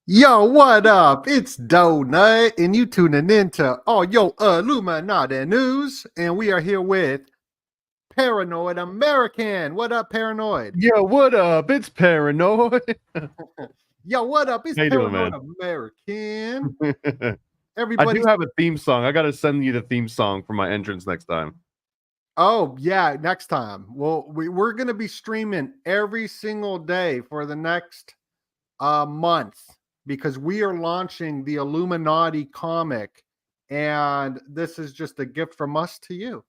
Yo, what up? It's Donut, and you tuning into all yo Illuminati news, and we are here with Paranoid American. What up, Paranoid? Yo, what up? It's Paranoid. Yo, what up? It's How you doing, Paranoid man? American. I do Everybody's have a theme song. I gotta send you the theme song for my entrance next time. oh yeah, next time. Well, we're gonna be streaming every single day for the next month because we are launching the Illuminati comic, and this is just a gift from us to you.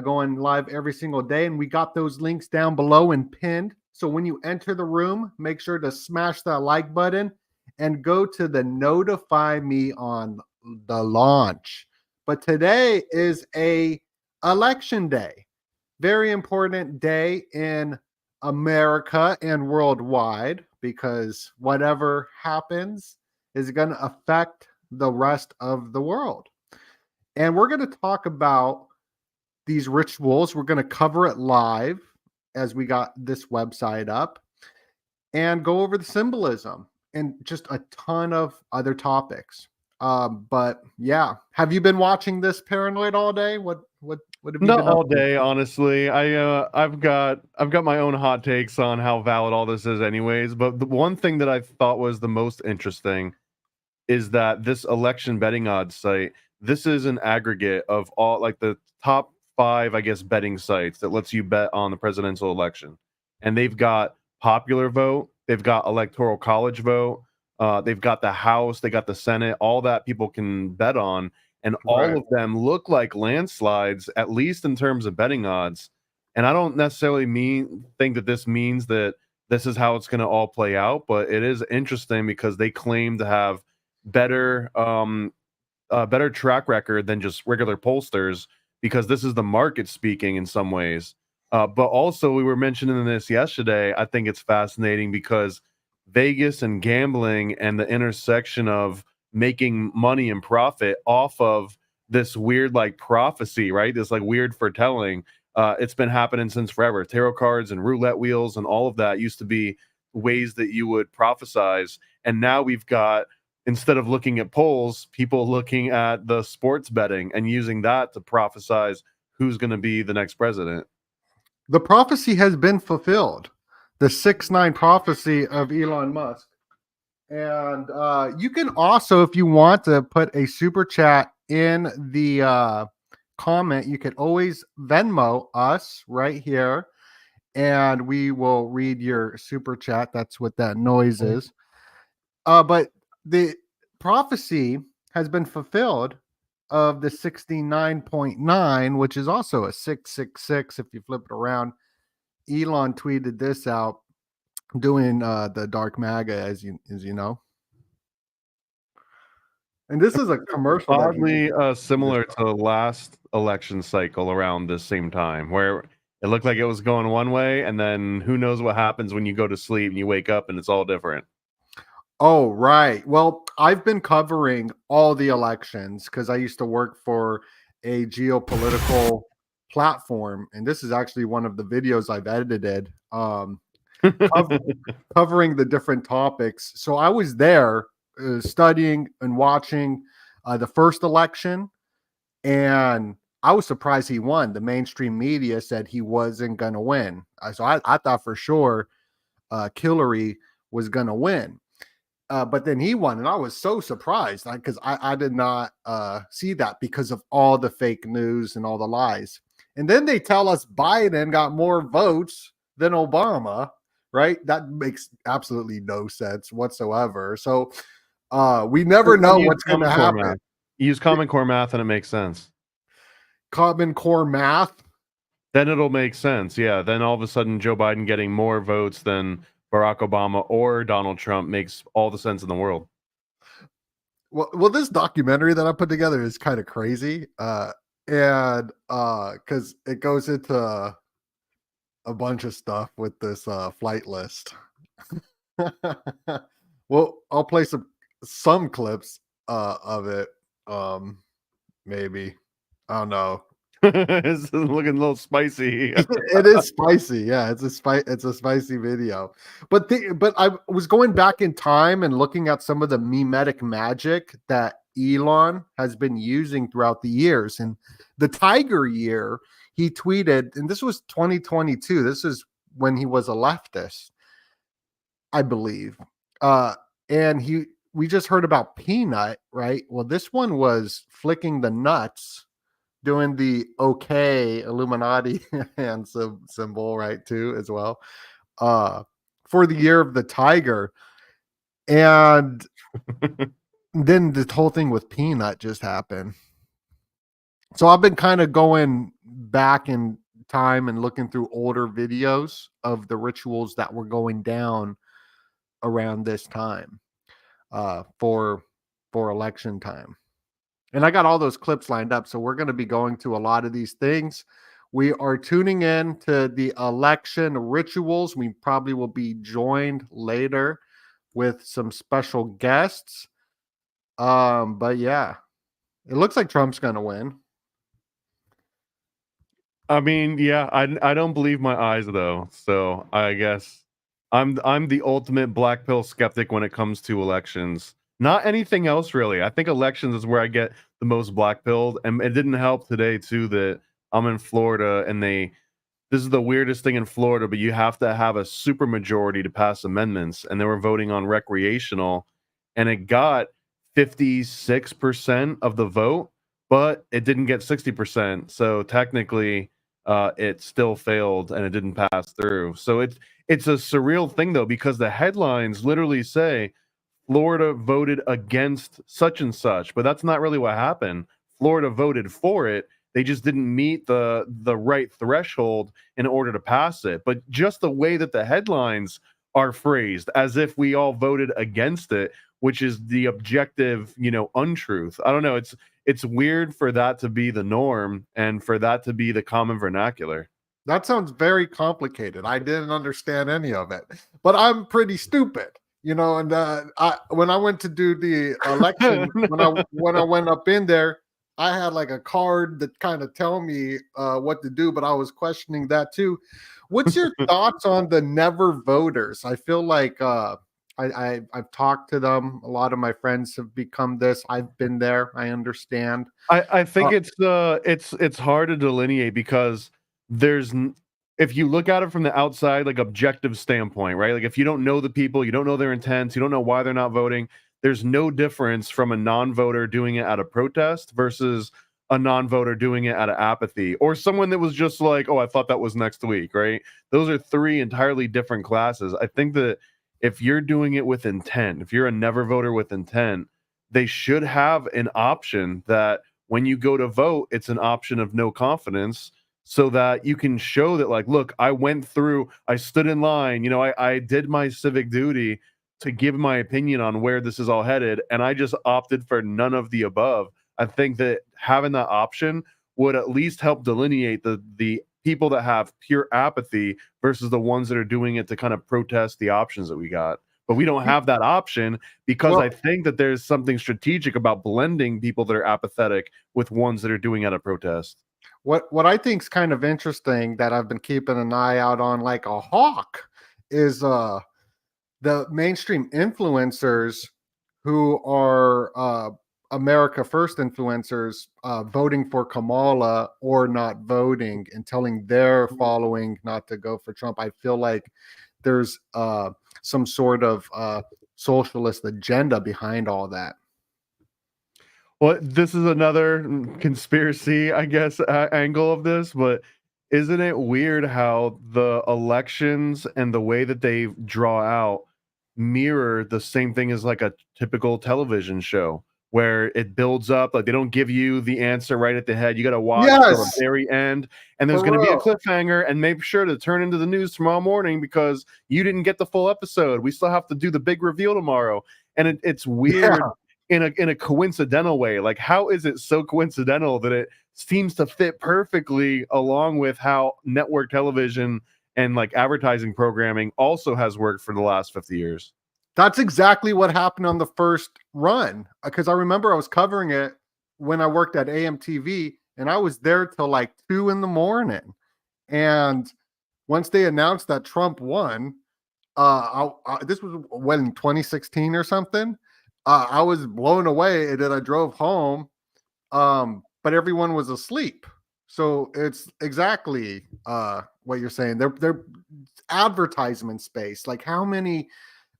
Going live every single day. And we got those links down below and pinned. So when you enter the room, make sure to smash that like button and go to the notify me on the launch. But today is a election day. Very important day in America and worldwide because whatever happens is going to affect the rest of the world. And we're going to talk about these rituals. We're going to cover it live as we got this website up and go over the symbolism and just a ton of other topics. But yeah, have you been watching this Paranoid all day? What have you Not been up all to? day, honestly. I've got my own hot takes on how valid all this is, anyways. But the one thing that I thought was the most interesting is that this election betting odds site. This is an aggregate of all like the top five, I guess, betting sites that lets you bet on the presidential election, and they've got popular vote, they've got electoral college vote, they've got the House, they got the Senate, all that people can bet on, and all Right. of them look like landslides, at least in terms of betting odds. And I don't necessarily think that this means that this is how it's going to all play out, but it is interesting because they claim to have better better track record than just regular pollsters because this is the market speaking in some ways. But also, we were mentioning this yesterday. I think it's fascinating because Vegas and gambling and the intersection of making money and profit off of this weird like prophecy, right? This like weird foretelling. It's been happening since forever. Tarot cards and roulette wheels and all of that used to be ways that you would prophesize. And now we've got, instead of looking at polls, people looking at the sports betting and using that to prophesize who's going to be the next president. The prophecy has been fulfilled. The 6-9 prophecy of Elon Musk. And you can also, if you want to put a super chat in the comment, you can always Venmo us right here and we will read your super chat. That's what that noise is. But the prophecy has been fulfilled of the 69.9, which is also a 666 if you flip it around. Elon tweeted this out doing the dark Maga, as you know. And this is a commercial that he Oddly just similar to the last election cycle around this same time, where it looked like it was going one way, and then who knows what happens when you go to sleep and you wake up and it's all different. Oh, right. Well, I've been covering all the elections because I used to work for a geopolitical platform, and this is actually one of the videos I've edited, cov- covering the different topics. So I was there studying and watching the first election, and I was surprised he won. The mainstream media said he wasn't going to win. So I thought for sure Hillary was going to win. But then he won, and I was so surprised because I did not see that because of all the fake news and all the lies. And then they tell us Biden got more votes than Obama, right? That makes absolutely no sense whatsoever. So we never When know you use what's going to Common Core happen. math, you use Common Core math and it makes sense. Common Core math. Then it'll make sense. Yeah. Then all of a sudden, Joe Biden getting more votes than Barack Obama or Donald Trump makes all the sense in the world. Well, this documentary that I put together is kind of crazy, and because it goes into a bunch of stuff with this flight list. Well, I'll play some clips of it. Maybe I don't know. It's looking a little spicy. It is spicy. Yeah, it's a spicy video. But I was going back in time and looking at some of the memetic magic that Elon has been using throughout the years. And the Tiger year, he tweeted, and this was 2022. This is when he was a leftist, I believe. And we just heard about Peanut, right? Well, this one was flicking the nuts, doing the okay Illuminati hand symbol, right, too, as well, for the year of the tiger. And then this whole thing with Peanut just happened. So I've been kind of going back in time and looking through older videos of the rituals that were going down around this time, for election time. And I got all those clips lined up. So we're going to be going to a lot of these things. We are tuning in to the election rituals. We probably will be joined later with some special guests. But yeah, it looks like Trump's going to win. I mean, yeah, I don't believe my eyes though. So I guess I'm the ultimate black pill skeptic when it comes to elections. Not anything else really. I think elections is where I get the most black pilled, and it didn't help today too that I'm in Florida and this is the weirdest thing in Florida, but you have to have a super majority to pass amendments, and they were voting on recreational, and it got 56% of the vote, but it didn't get 60%. So technically, it still failed and it didn't pass through. So it's a surreal thing though, because the headlines literally say Florida voted against such and such, but that's not really what happened. Florida voted for it. They just didn't meet the right threshold in order to pass it. But just the way that the headlines are phrased, as if we all voted against it, which is the objective, untruth. I don't know. It's weird for that to be the norm and for that to be the common vernacular. That sounds very complicated. I didn't understand any of it, but I'm pretty stupid, And when I went to do the election, when I went up in there, I had like a card that kind of tell me what to do, but I was questioning that too. What's your thoughts on the never voters? I feel like I've talked to them. A lot of my friends have become this. I've been there. I understand. I think it's hard to delineate because if you look at it from the outside, like objective standpoint, right? Like if you don't know the people, you don't know their intents, you don't know why they're not voting, there's no difference from a non-voter doing it out of protest versus a non-voter doing it out of apathy, or someone that was just like, oh, I thought that was next week, right? Those are three entirely different classes. I think that if you're doing it with intent, if you're a never voter with intent, they should have an option that when you go to vote, it's an option of no confidence, so that you can show that, like, look, I went through, I stood in line, I did my civic duty to give my opinion on where this is all headed, and I just opted for none of the above. I think that having that option would at least help delineate the people that have pure apathy versus the ones that are doing it to kind of protest the options that we got. But we don't have that option because I think that there's something strategic about blending people that are apathetic with ones that are doing out of protest. What I think is kind of interesting that I've been keeping an eye out on like a hawk is the mainstream influencers who are America First influencers voting for Kamala or not voting and telling their following not to go for Trump. I feel like there's some sort of socialist agenda behind all that. Well, this is another conspiracy, I guess, angle of this, but isn't it weird how the elections and the way that they draw out mirror the same thing as like a typical television show where it builds up, like they don't give you the answer right at the head. You got to watch till the very end, and there's going to be a cliffhanger, and make sure to turn into the news tomorrow morning because you didn't get the full episode. We still have to do the big reveal tomorrow, and it's weird. In a coincidental way. Like, how is it so coincidental that it seems to fit perfectly along with how network television and like advertising programming also has worked for the last 50 years? That's exactly what happened on the first run, because I remember I was covering it when I worked at AMTV, and I was there till like 2 in the morning. And once they announced that Trump won, this was when 2016 or something. I was blown away, and then I drove home, but everyone was asleep. So it's exactly what you're saying. They're advertisement space. Like how many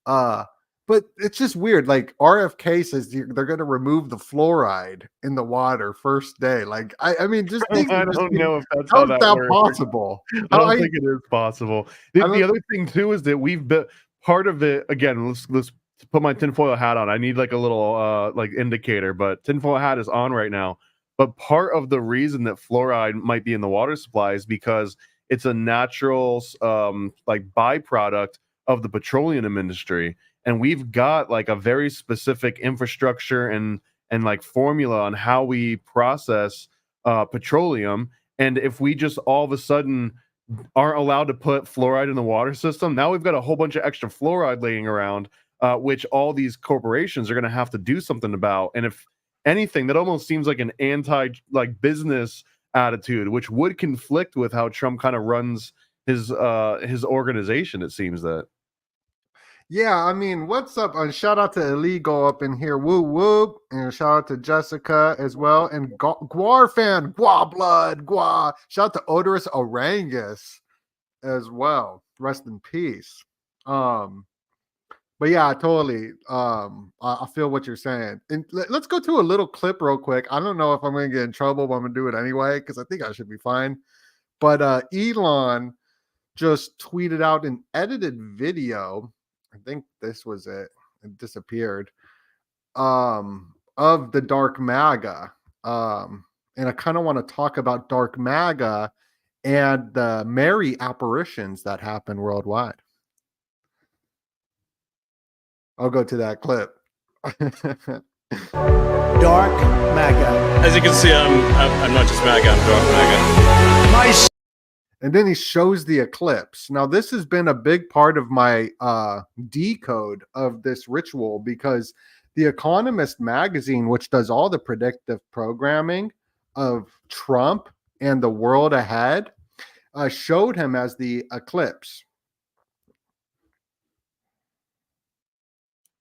but it's just weird. Like RFK says they're going to remove the fluoride in the water first day. Like I mean, just things. I Just don't know if that's how how is that that works. possible? I don't think it is possible. The don't- other thing too is that we've been part of it. Again, let's put my tinfoil hat on. I need like a little like indicator, but tinfoil hat is on right now. But part of the reason that fluoride might be in the water supply is because it's a natural like byproduct of the petroleum industry, and we've got like a very specific infrastructure and like formula on how we process petroleum. And if we just all of a sudden aren't allowed to put fluoride in the water system, now we've got a whole bunch of extra fluoride laying around, which all these corporations are going to have to do something about. And if anything, that almost seems like an anti like business attitude, which would conflict with how Trump kind of runs his organization. It seems that. Yeah, I mean, what's up? Shout out to Illegal up in here. Woo whoop. And shout out to Jessica as well. And Guar fan, Gua blood, Gua. Shout out to Odorous Orangus as well. Rest in peace. But yeah, totally. I feel what you're saying. And let's go to a little clip real quick. I don't know if I'm gonna get in trouble, but I'm gonna do it anyway because I think I should be fine. But Elon just tweeted out an edited video. I think this was it. It disappeared. Of the Dark Maga. And I kind of want to talk about Dark Maga and the merry apparitions that happen worldwide. I'll go to that clip. Dark Maga. As you can see, I'm not just Maga, I'm Dark Maga. My And then he shows the eclipse. Now, this has been a big part of my decode of this ritual because The Economist magazine, which does all the predictive programming of Trump and the world ahead, showed him as the eclipse.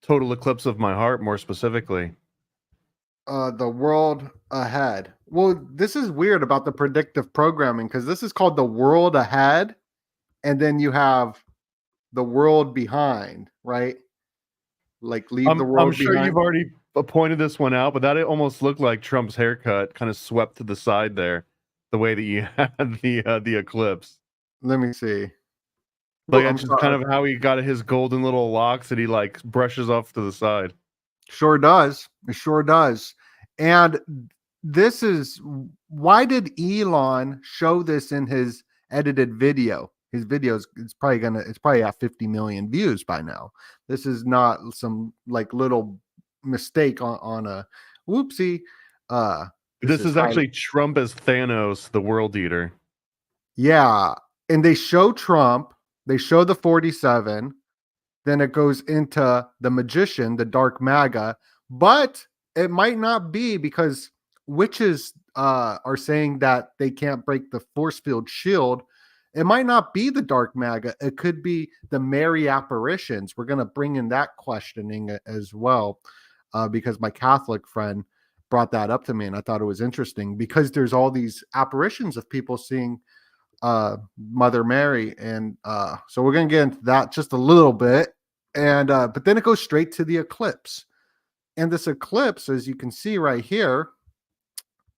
Total eclipse of my heart, more specifically. The world ahead. Well, this is weird about the predictive programming because this is called the world ahead, and then you have the world behind, right? Like leave the world I'm sure behind. you've already pointed this one out, but that it almost looked like Trump's haircut, kind of swept to the side there, the way that you had the eclipse. Let me see. Like Well, it's just kind of how he got his golden little locks that he like brushes off to the side. Sure does. It sure does. And this is why did Elon show this in his edited video? His videos, it's probably at 50 million views by now. This is not some like little mistake on a whoopsie. This is actually Trump as Thanos, the world eater. Yeah. And they show Trump, they show the 47, then it goes into the magician, the Dark Maga, but it might not be because witches are saying that they can't break the force field shield. It might not be the Dark Maga. It could be the merry apparitions. We're going to bring in that questioning as well because my Catholic friend brought that up to me and I thought it was interesting because there's all these apparitions of people seeing Mother Mary. And so we're going to get into that just a little bit. And but then it goes straight to the eclipse. And this eclipse, as you can see right here,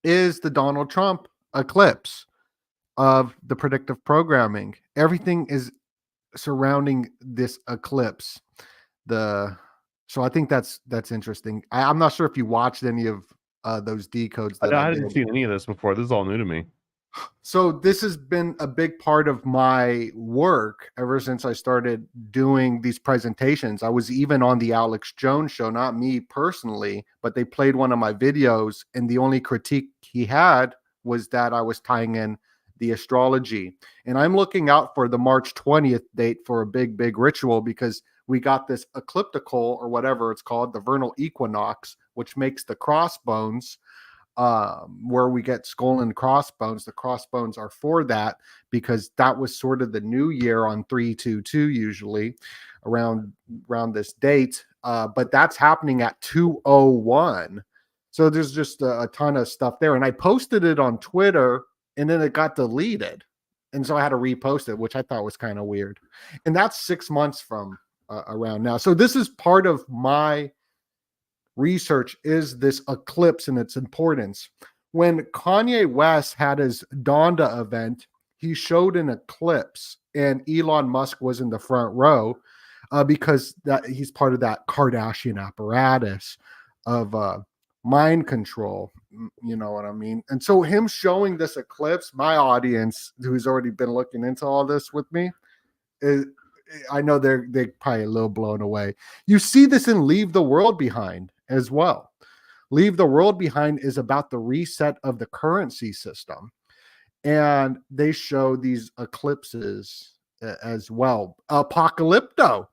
is the Donald Trump eclipse of the predictive programming. Everything is surrounding this eclipse. So I think that's interesting. I'm not sure if you watched any of those decodes. I hadn't seen any of this before. This is all new to me. So this has been a big part of my work ever since I started doing these presentations. I was even on the Alex Jones show, not me personally, but they played one of my videos and the only critique he had was that I was tying in the astrology. And I'm looking out for the March 20th date for a big ritual because we got this ecliptical or whatever it's called, the vernal equinox, which makes the crossbones where we get skull and crossbones. The crossbones are for that because that was sort of the new year on 322 usually around this date. But that's happening at 201. So there's just a ton of stuff there. And I posted it on Twitter and then it got deleted. And so I had to repost it, which I thought was kind of weird. And that's 6 months from around now. So this is part of my research, is this eclipse and its importance. When Kanye West had his Donda event, he showed an eclipse and Elon Musk was in the front row because that he's part of that Kardashian apparatus of mind control. You know what I mean? And so him showing this eclipse, my audience who's already been looking into all this with me, I know they're probably a little blown away. You see this in Leave the World Behind as well. Leave the World Behind is about the reset of the currency system. And they show these eclipses as well. Apocalypto.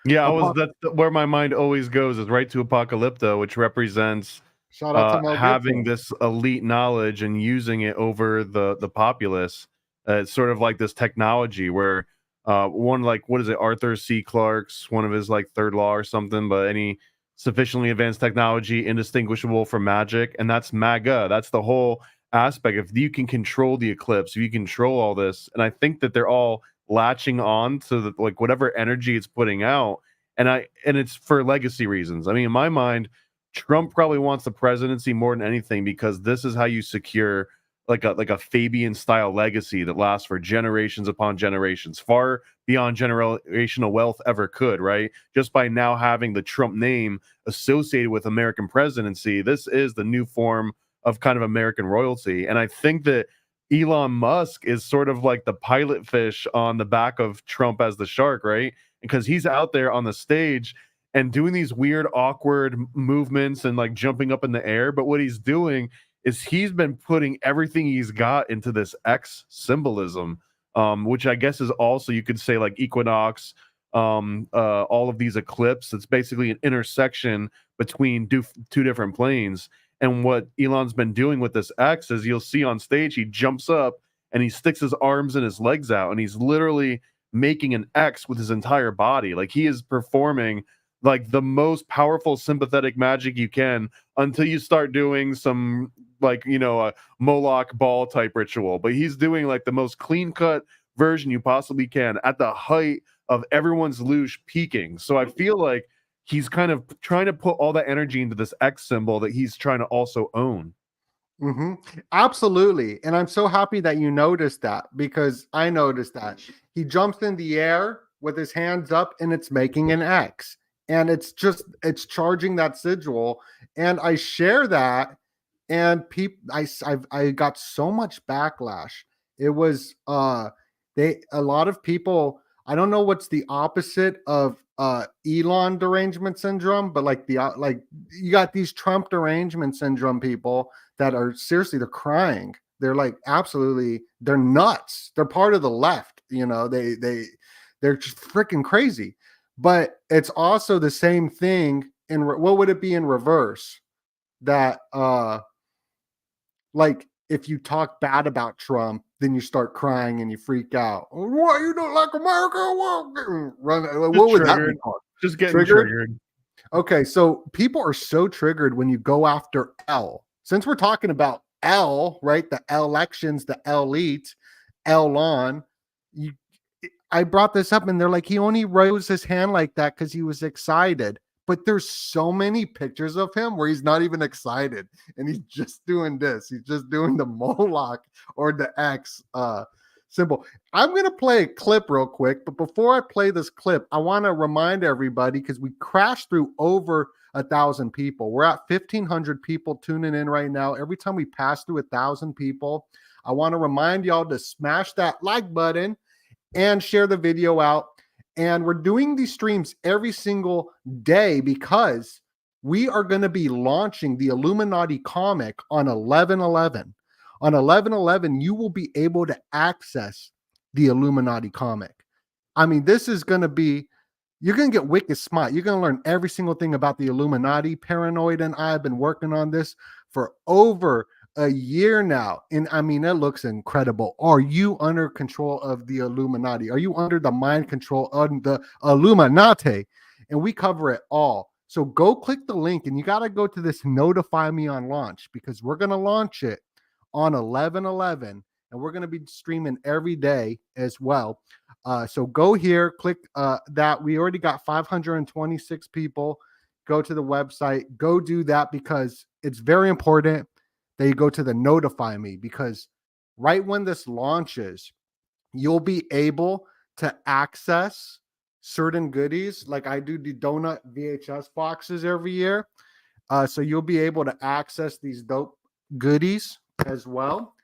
Yeah, that's where my mind always goes, is right to Apocalypto, which represents Shout out to Mel having Gibson. this elite knowledge and using it over the populace. It's sort of like this technology where one, like, what is it, Arthur C. Clarke's one of his like third law or something, but any sufficiently advanced technology indistinguishable from magic, and that's Maga. That's the whole aspect. If you can control the eclipse, if you control all this, and I think that they're all latching on to the, like, whatever energy it's putting out, and it's for legacy reasons. I mean, in my mind, Trump probably wants the presidency more than anything because this is how you secure like a Fabian style legacy that lasts for generations upon generations, far beyond generational wealth ever could, right? Just by now having the Trump name associated with American presidency, this is the new form of kind of American royalty. And I think that Elon Musk is sort of like the pilot fish on the back of Trump as the shark, right? Because he's out there on the stage and doing these weird, awkward movements and like jumping up in the air. But what he's doing is he's been putting everything he's got into this X symbolism, which I guess is also, you could say, like equinox, all of these eclipses. It's basically an intersection between two different planes. And what Elon's been doing with this X is, you'll see on stage, he jumps up and he sticks his arms and his legs out, and he's literally making an X with his entire body. Like, he is performing like the most powerful sympathetic magic you can, until you start doing some, like, you know, a Moloch ball type ritual. But he's doing like the most clean cut version you possibly can at the height of everyone's luge peaking. So I feel like he's kind of trying to put all that energy into this X symbol that he's trying to also own. Mm-hmm. Absolutely. And I'm so happy that you noticed that, because I noticed that he jumps in the air with his hands up and it's making an X. And it's charging that sigil. And I share that, and I got so much backlash. It was a lot of people, I don't know what's the opposite of Elon derangement syndrome, but like you got these Trump derangement syndrome people that are seriously, they're crying. They're like, absolutely, they're nuts. They're part of the left, you know, they're just freaking crazy. But it's also the same thing in what would it be in reverse? That like, if you talk bad about Trump, then you start crying and you freak out. What, you don't like America? What would that be called? Just getting triggered. Okay, so people are so triggered when you go after L. Since we're talking about L, right? The elections, the elite, Elon. I brought this up and they're like, he only rose his hand like that because he was excited. But there's so many pictures of him where he's not even excited and he's just doing this. He's just doing the Moloch or the X symbol. I'm going to play a clip real quick. But before I play this clip, I want to remind everybody, because we crashed through over 1,000 people. We're at 1,500 people tuning in right now. Every time we pass through 1,000 people, I want to remind y'all to smash that like button and share the video out. And we're doing these streams every single day because we are going to be launching the Illuminati comic on 11/11. On 11/11, you will be able to access the Illuminati comic. I mean, this is going to be, you're going to get wicked smart. You're going to learn every single thing about the Illuminati. Paranoid and I have been working on this for over a year now. And I mean, it looks incredible. Are you under control of the Illuminati? Are you under the mind control of the Illuminati? And we cover it all. So go click the link, and you got to go to this notify me on launch, because we're going to launch it on 11/11, and we're going to be streaming every day as well. So go here, click that. We already got 526 people. Go to the website, go do that, because it's very important that you go to the notify me, because right when this launches, you'll be able to access certain goodies. Like I do the donut VHS boxes every year. So you'll be able to access these dope goodies as well.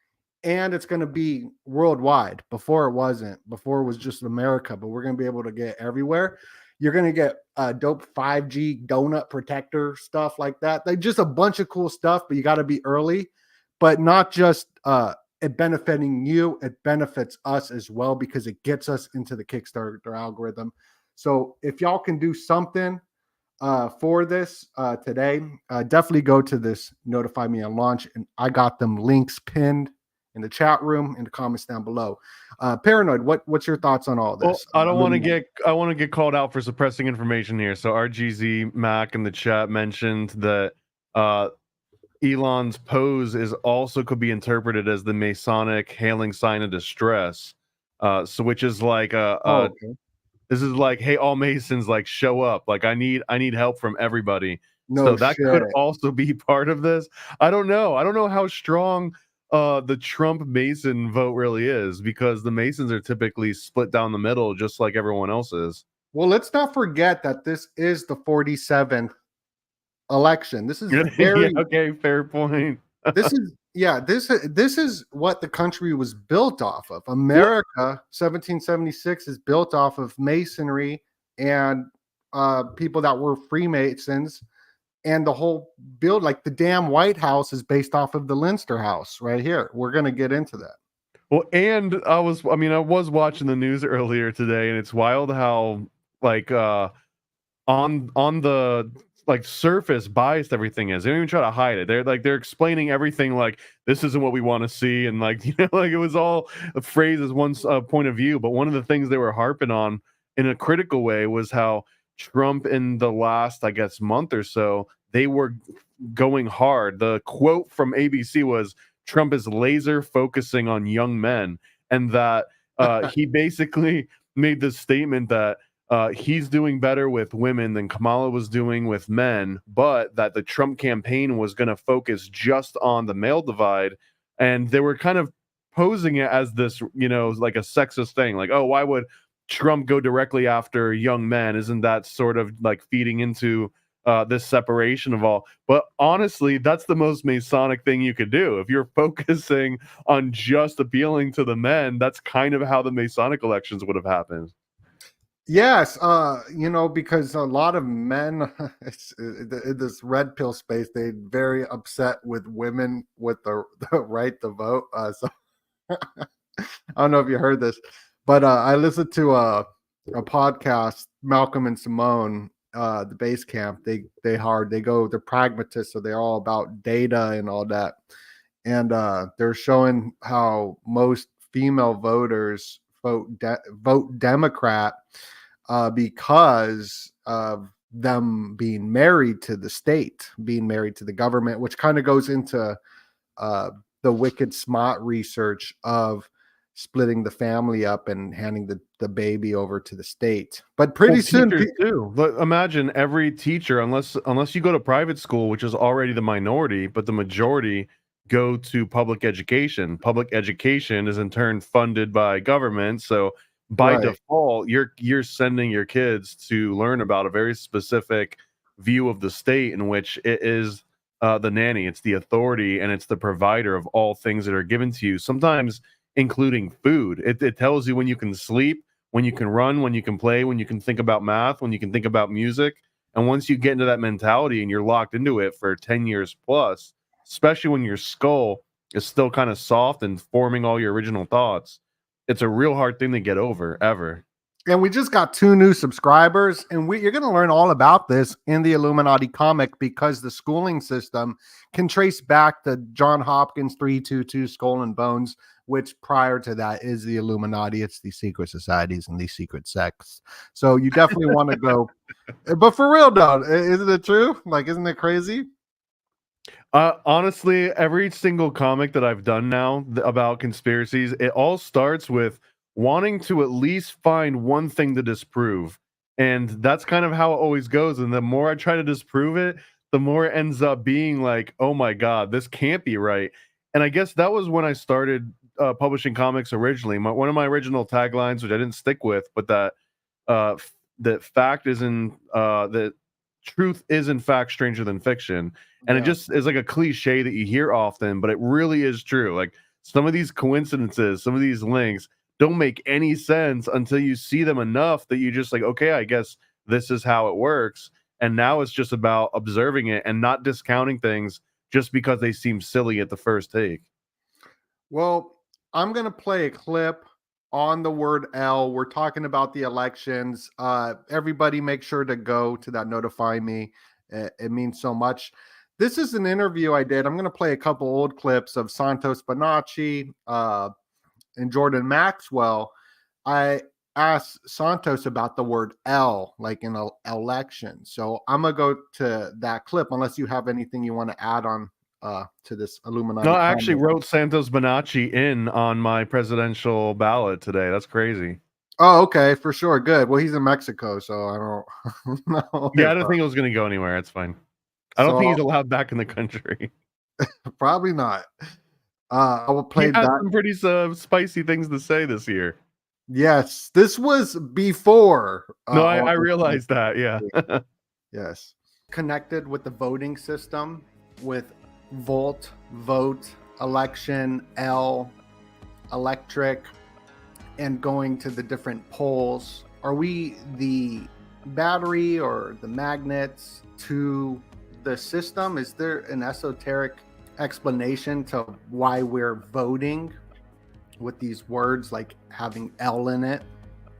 And it's going to be worldwide. Before it wasn't. Before it was just America, but we're going to be able to get everywhere. You're going to get dope 5G donut protector stuff like that. Like just a bunch of cool stuff, but you got to be early. But not just it benefiting you, it benefits us as well, because it gets us into the Kickstarter algorithm. So if y'all can do something for this today, definitely go to this notify me on launch, and I got them links pinned in the chat room, in the comments down below. Paranoid, what's your thoughts on all this? Well, I want to get called out for suppressing information here. So RGZ Mac in the chat mentioned that Elon's pose is also could be interpreted as the Masonic hailing sign of distress. So which is like okay. This is like, hey, all Masons, like show up. Like I need help from everybody. No so that shit. could also be part of this. I don't know how strong the Trump Mason vote really is, because the Masons are typically split down the middle, just like everyone else is. Well, let's not forget that this is the 47th election. This is very okay, fair point. this is what the country was built off of. America, 1776, is built off of Masonry and people that were Freemasons, and the whole build, like the damn White House, is based off of the Leinster House right here. We're gonna get into that. Well, and I was watching the news earlier today, and it's wild how like on the like surface biased everything is. They don't even try to hide it. They're explaining everything like this isn't what we want to see, and like like it was all phrased as one point of view. But one of the things they were harping on in a critical way was how Trump in the last, I guess, month or so, they were going hard. The quote from ABC was, Trump is laser focusing on young men, and that he basically made this statement that he's doing better with women than Kamala was doing with men, but that the Trump campaign was going to focus just on the male divide. And they were kind of posing it as this, like a sexist thing. Like, oh, why would Trump go directly after young men? Isn't that sort of like feeding into this separation of all? But honestly, that's the most Masonic thing you could do. If you're focusing on just appealing to the men, that's kind of how the Masonic elections would have happened. Yes, because a lot of men in this red pill space, they're very upset with women with the right to vote. So I don't know if you heard this, but I listened to a podcast, Malcolm and Simone, the base camp. They're pragmatists, so they're all about data and all that. And they're showing how most female voters vote Democrat because of them being married to the state, being married to the government, which kind of goes into the wicked smart research of splitting the family up and handing the baby over to the state. But pretty soon too. But imagine every teacher, unless you go to private school, which is already the minority, but the majority go to public education. Public education is in turn funded by government, so by default you're sending your kids to learn about a very specific view of the state, in which it is the nanny, it's the authority, and it's the provider of all things that are given to you, sometimes including food. It tells you when you can sleep, when you can run, when you can play, when you can think about math, when you can think about music. And once you get into that mentality and you're locked into it for 10 years plus, especially when your skull is still kind of soft and forming all your original thoughts, it's a real hard thing to get over, ever. And we just got 2 new subscribers, and you're going to learn all about this in the Illuminati comic because the schooling system can trace back to John Hopkins 322 Skull and Bones, which prior to that is the Illuminati. It's the secret societies and the secret sects. So you definitely want to go. But for real though, isn't it true? Like, isn't it crazy? Honestly, every single comic that I've done now about conspiracies, it all starts with wanting to at least find one thing to disprove. And that's kind of how it always goes. And the more I try to disprove it, the more it ends up being like, oh my God, this can't be right. And I guess that was when I started publishing comics originally. One of my original taglines, which I didn't stick with, but that fact is in that truth is in fact stranger than fiction. And it just is like a cliche that you hear often, but it really is true. Like some of these coincidences, some of these links don't make any sense until you see them enough that you just like, okay, I guess this is how it works. And now it's just about observing it and not discounting things just because they seem silly at the first take. Well, I'm going to play a clip on the word L. We're talking about the elections. Everybody make sure to go to that notify me. It means so much. This is an interview I did. I'm going to play a couple old clips of Santos Bonacci and Jordan Maxwell. I asked Santos about the word L, like in an election. So I'm going to go to that clip unless you have anything you want to add on to this Illuminati. No, I actually wrote Santos Bonacci in on my presidential ballot today. That's crazy. Oh, okay, for sure. Good. Well, he's in Mexico, so I don't know. Yeah, I don't think it was going to go anywhere. It's fine. I don't think he's allowed back in the country. Probably not. I will play he had that. some pretty spicy things to say this year. Yes, this was before. No, I realized that. Yeah. Yes. Connected with the voting system with volt, vote, election, L, electric, and going to the different poles. Are we the battery or the magnets to the system? Is there an esoteric explanation to why we're voting with these words like having L in it?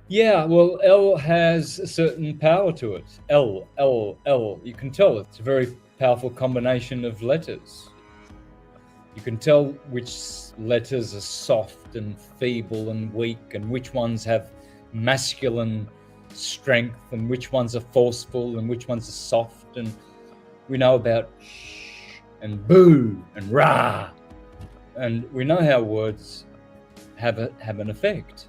Yeah, well, L has a certain power to it. L, L, L. You can tell it's a very powerful combination of letters. You can tell which letters are soft and feeble and weak, and which ones have masculine strength, and which ones are forceful, and which ones are soft. And we know about shh and boo and rah, and we know how words have an effect.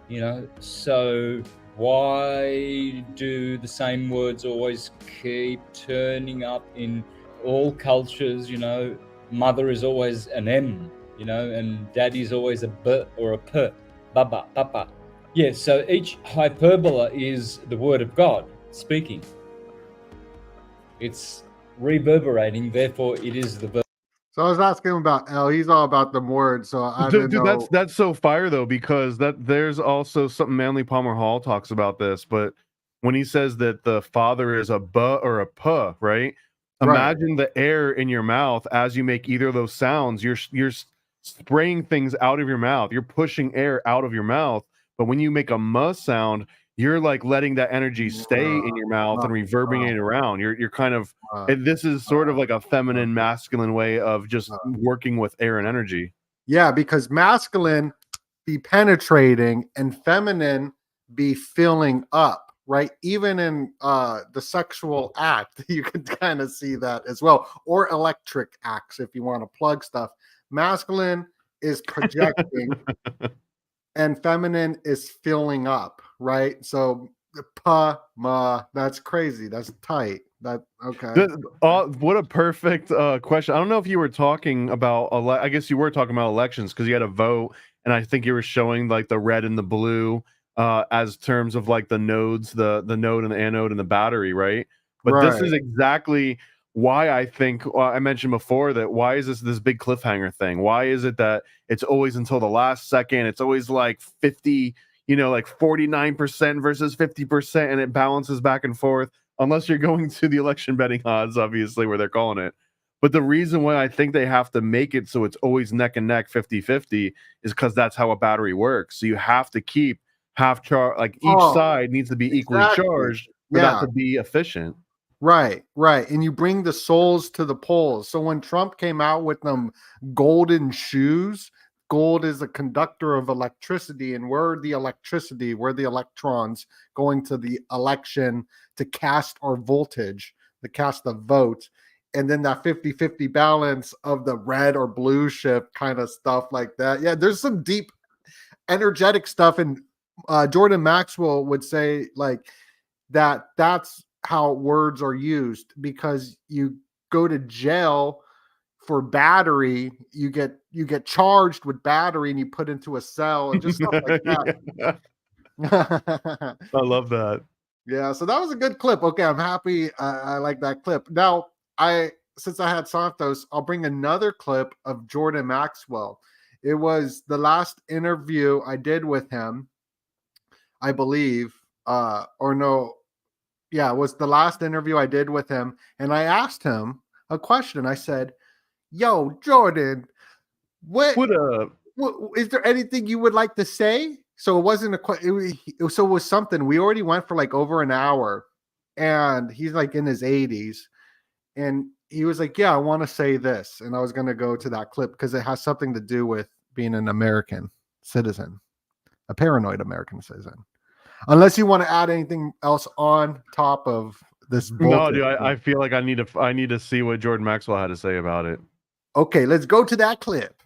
You know, so why do the same words always keep turning up in all cultures? You know, mother is always an M, you know, and daddy's always a B or a P, baba, papa. Yeah, so each hyperbola is the word of God speaking. It's reverberating, therefore it is the verb. So I was asking him about L. He's all about the word. So I didn't know. That's so fire though, because there's also something Manly Palmer Hall talks about this, but when he says that the father is a B or a P, right? Imagine the air in your mouth as you make either of those sounds. You're spraying things out of your mouth. You're pushing air out of your mouth. But when you make a M sound, you're like letting that energy stay in your mouth and reverberating around. You're kind of this is sort of like a feminine, masculine way of just working with air and energy. Yeah, because masculine be penetrating and feminine be filling up, right? Even in the sexual act, you can kind of see that as well. Or electric acts, if you want to plug stuff. Masculine is projecting and feminine is filling up, right? So that's crazy. That's tight. Okay. What a perfect question. I don't know if you were talking about I guess you were talking about elections because you had a vote, and I think you were showing like the red and the blue as terms of like the nodes, the node and the anode and the battery, right? But this is exactly why I think I mentioned before that why is this big cliffhanger thing? Why is it that it's always until the last second? It's always like 50, like 49% versus 50%, and it balances back and forth. Unless you're going to the election betting odds, obviously, where they're calling it. But the reason why I think they have to make it so it's always neck and neck 50-50 is because that's how a battery works. So you have to keep half charge. Like each Oh, side needs to be equally exactly. charged for that Yeah. to be efficient. Right. And you bring the souls to the poles. So when Trump came out with them golden shoes, gold is a conductor of electricity, and we're the electricity, we're the electrons going to the election to cast our voltage, to cast the vote. And then that 50-50 balance of the red or blue shift kind of stuff like that. Yeah, there's some deep energetic stuff. And Jordan Maxwell would say like that's how words are used, because you go to jail for battery, you get charged with battery and you put into a cell and just stuff like that. I love that. Yeah, so that was a good clip. Okay, I'm happy. I like that clip. Now, since I had Santos, I'll bring another clip of Jordan Maxwell. It was the last interview I did with him, I believe, or no. Yeah, it was the last interview I did with him, and I asked him a question. I said, "Yo, Jordan, what is there anything you would like to say?" So it wasn't a question. It was something. We already went for like over an hour, and he's like in his 80s, and he was like, "Yeah, I want to say this," and I was going to go to that clip because it has something to do with being an American citizen, a paranoid American citizen. Unless you want to add anything else on top of this. No, dude, I feel like I need to see what Jordan Maxwell had to say about it. Okay, let's go to that clip.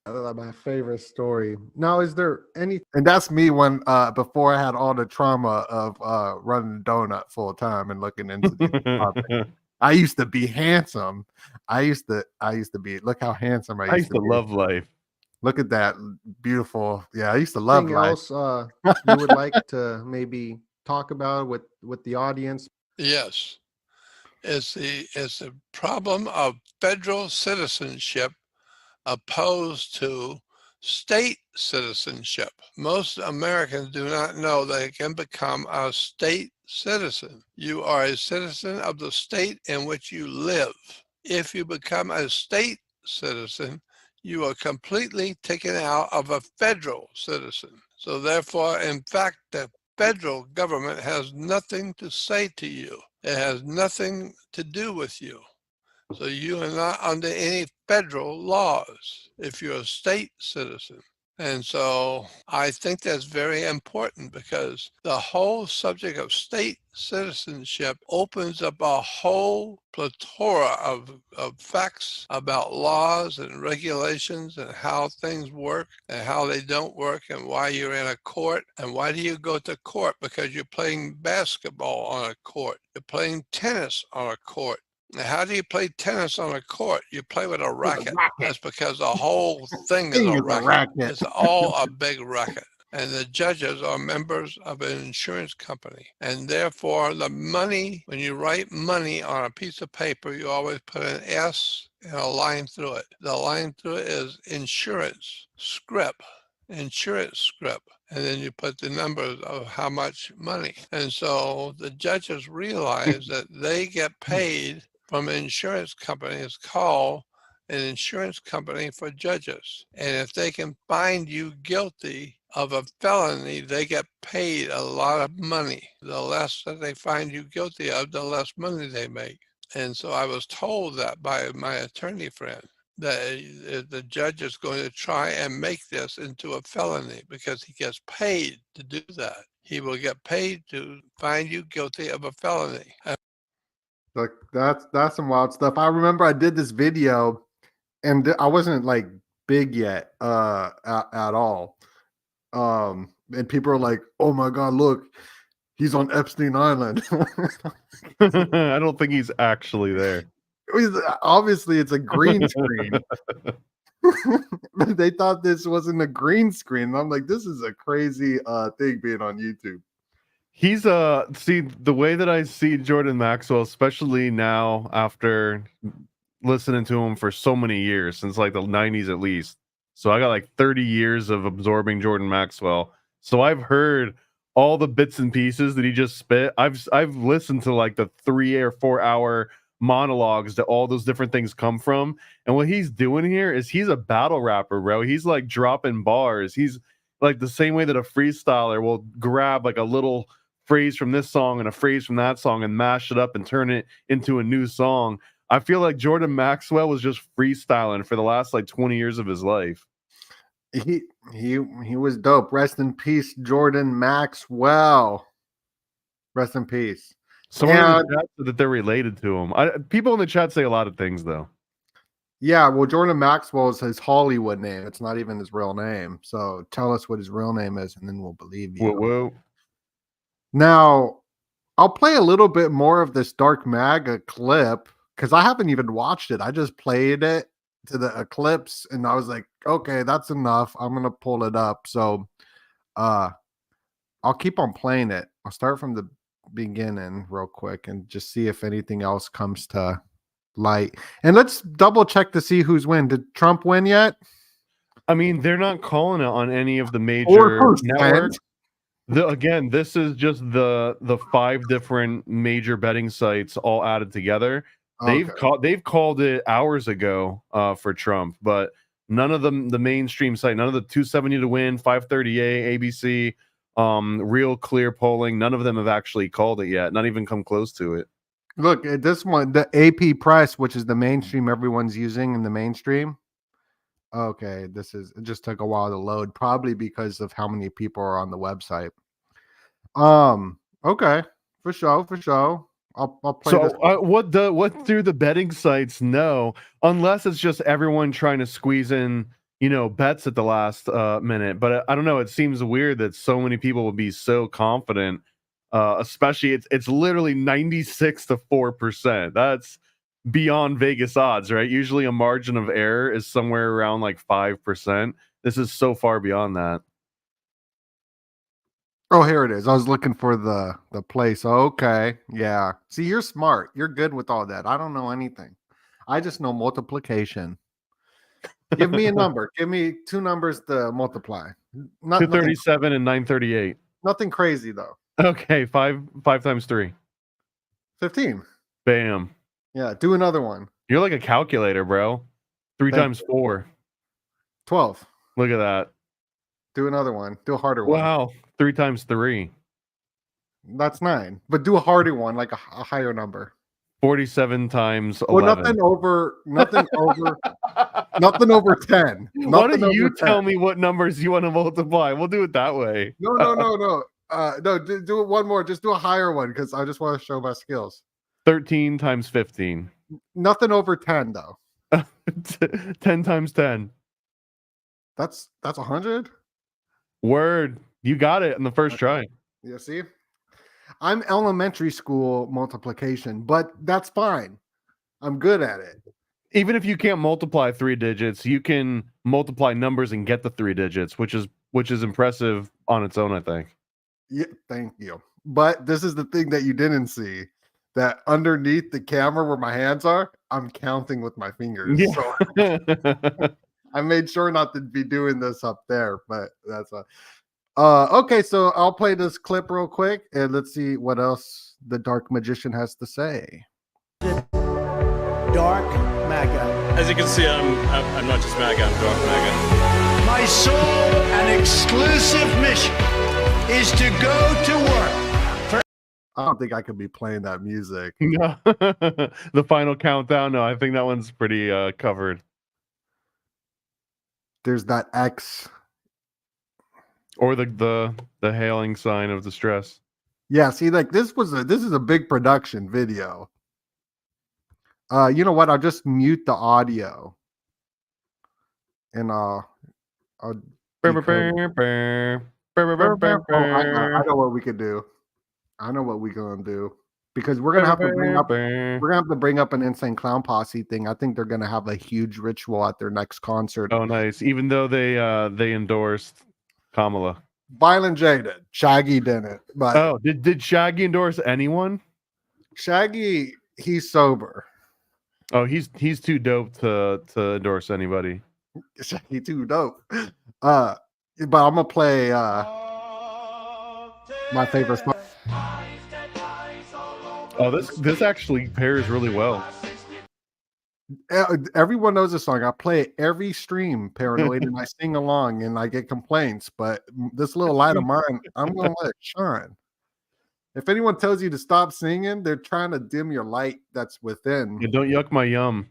My favorite story. Now, is there any? And that's me when before I had all the trauma of running donut full time and looking into the I used to be handsome. I used to be. Look how handsome I used to be. Love life. Look at that beautiful. Yeah, I used to love life. Else you would like to maybe talk about with the audience? Yes, it's the problem of federal citizenship opposed to state citizenship. Most Americans do not know they can become a state citizen. You are a citizen of the state in which you live. If you become a state citizen, you are completely taken out of a federal citizen. So therefore, in fact, the federal government has nothing to say to you. It has nothing to do with you. So you are not under any federal laws if you're a state citizen. And so I think that's very important, because the whole subject of state citizenship opens up a whole plethora of facts about laws and regulations and how things work and how they don't work and why you're in a court. And why do you go to court? Because you're playing basketball on a court. You're playing tennis on a court. Now, how do you play tennis on a court? You play with a racket. That's because the whole thing is a racket. It's all a big racket. And the judges are members of an insurance company. And therefore, the money, when you write money on a piece of paper, you always put an S and a line through it. The line through it is insurance script. Insurance script. And then you put the numbers of how much money. And so the judges realize that they get paid from an insurance company. It's called an insurance company for judges. And if they can find you guilty of a felony, they get paid a lot of money. The less that they find you guilty of, the less money they make. And so I was told that by my attorney friend, that the judge is going to try and make this into a felony because he gets paid to do that. He will get paid to find you guilty of a felony. Like that's some wild stuff. I remember I did this video, and I wasn't like big yet, at all. And people are like, "Oh my God, look, he's on Epstein Island." I don't think he's actually there. Obviously, it's a green screen. They thought this wasn't a green screen. I'm like, this is a crazy thing being on YouTube. He's see, the way that I see Jordan Maxwell, especially now after listening to him for so many years, since like the 90s at least. So I got like 30 years of absorbing Jordan Maxwell. So I've heard all the bits and pieces that he just spit. I've listened to like the 3 or 4 hour monologues that all those different things come from. And what he's doing here is he's a battle rapper, bro. He's like dropping bars. He's like the same way that a freestyler will grab like a little phrase from this song and a phrase from that song and mash it up and turn it into a new song. I feel like Jordan Maxwell was just freestyling for the last like 20 years of his life. He was dope. Rest in peace, Jordan Maxwell. Rest in peace. Someone in the chat said that they're related to him. People in the chat say a lot of things though. Yeah, well, Jordan Maxwell is his Hollywood name. It's not even his real name. So tell us what his real name is, and then we'll believe you. Whoa. Now, I'll play a little bit more of this Dark Maga clip because I haven't even watched it. I just played it to the eclipse, and I was like, okay, that's enough. I'm gonna pull it up. So, I'll keep on playing it. I'll start from the beginning real quick and just see if anything else comes to light. And let's double check to see who's win. Did Trump win yet? I mean, they're not calling it on any of the major networks. Again, this is just the 5 different major betting sites all added together. They've called it hours ago for Trump, but none of them, the mainstream site, none of the 270 to win, 538, ABC, Real Clear polling, none of them have actually called it yet. Not even come close to it. Look at this one, the AP Press, which is the mainstream everyone's using in the mainstream. Okay, it just took a while to load, probably because of how many people are on the website. Okay, for sure. I'll play this. What do the betting sites know, unless it's just everyone trying to squeeze in, bets at the last minute? But I don't know. It seems weird that so many people will be so confident. Especially it's literally 96 to 4%. That's beyond Vegas odds, right? Usually a margin of error is somewhere around like 5%. This is so far beyond that. Oh, here it is. I was looking for the place. Okay. Yeah. See, you're smart. You're good with all that. I don't know anything. I just know multiplication. Give me a number. Give me 2 numbers to multiply. 237 and 938. Nothing crazy though. Okay, 5 times 3. 15. Bam. Yeah, do another one. You're like a calculator, bro. 3 times 4. 12. Look at that. Do another one. Do a harder one. Wow. 3 times 3. That's 9. But do a harder one, like a higher number. 47 times 11. Well, nothing over 10. Why don't you tell me what numbers you want to multiply? We'll do it that way. No. No, do it one more. Just do a higher one because I just want to show my skills. 13 times 15. Nothing over 10 though. 10 times 10. That's 100. Word. You got it in the first try. Yeah, see? I'm elementary school multiplication, but that's fine. I'm good at it. Even if you can't multiply 3 digits, you can multiply numbers and get the 3 digits, which is impressive on its own, I think. Yeah, thank you. But this is the thing that you didn't see. That underneath the camera where my hands are, I'm counting with my fingers. Yeah. So I made sure not to be doing this up there, but that's okay. So I'll play this clip real quick and let's see what else the Dark Magician has to say. Dark Maga. As you can see, I'm not just Maga, I'm Dark Maga. My sole and exclusive mission is to go to work. I don't think I could be playing that music. No. The final countdown. No, I think that one's pretty covered. There's that X. Or the hailing sign of distress. Yeah, see, like this is a big production video. You know what? I'll just mute the audio. And I'll decode it. I know what we could do. I know what we're gonna do because we're gonna have to bring up an Insane Clown Posse thing. I think they're gonna have a huge ritual at their next concert. Oh, nice. Even though they endorsed Kamala. Violent J did. Shaggy didn't. But did Shaggy endorse anyone? Shaggy, he's sober. Oh, he's too dope to endorse anybody. Shaggy too dope. But I'm gonna play my favorite song. Oh, this actually pairs really well. Everyone knows this song. I play it every stream, Paranoid, and I sing along and I get complaints. But this little light of mine, I'm going to let it shine. If anyone tells you to stop singing, they're trying to dim your light that's within. Yeah, don't yuck my yum.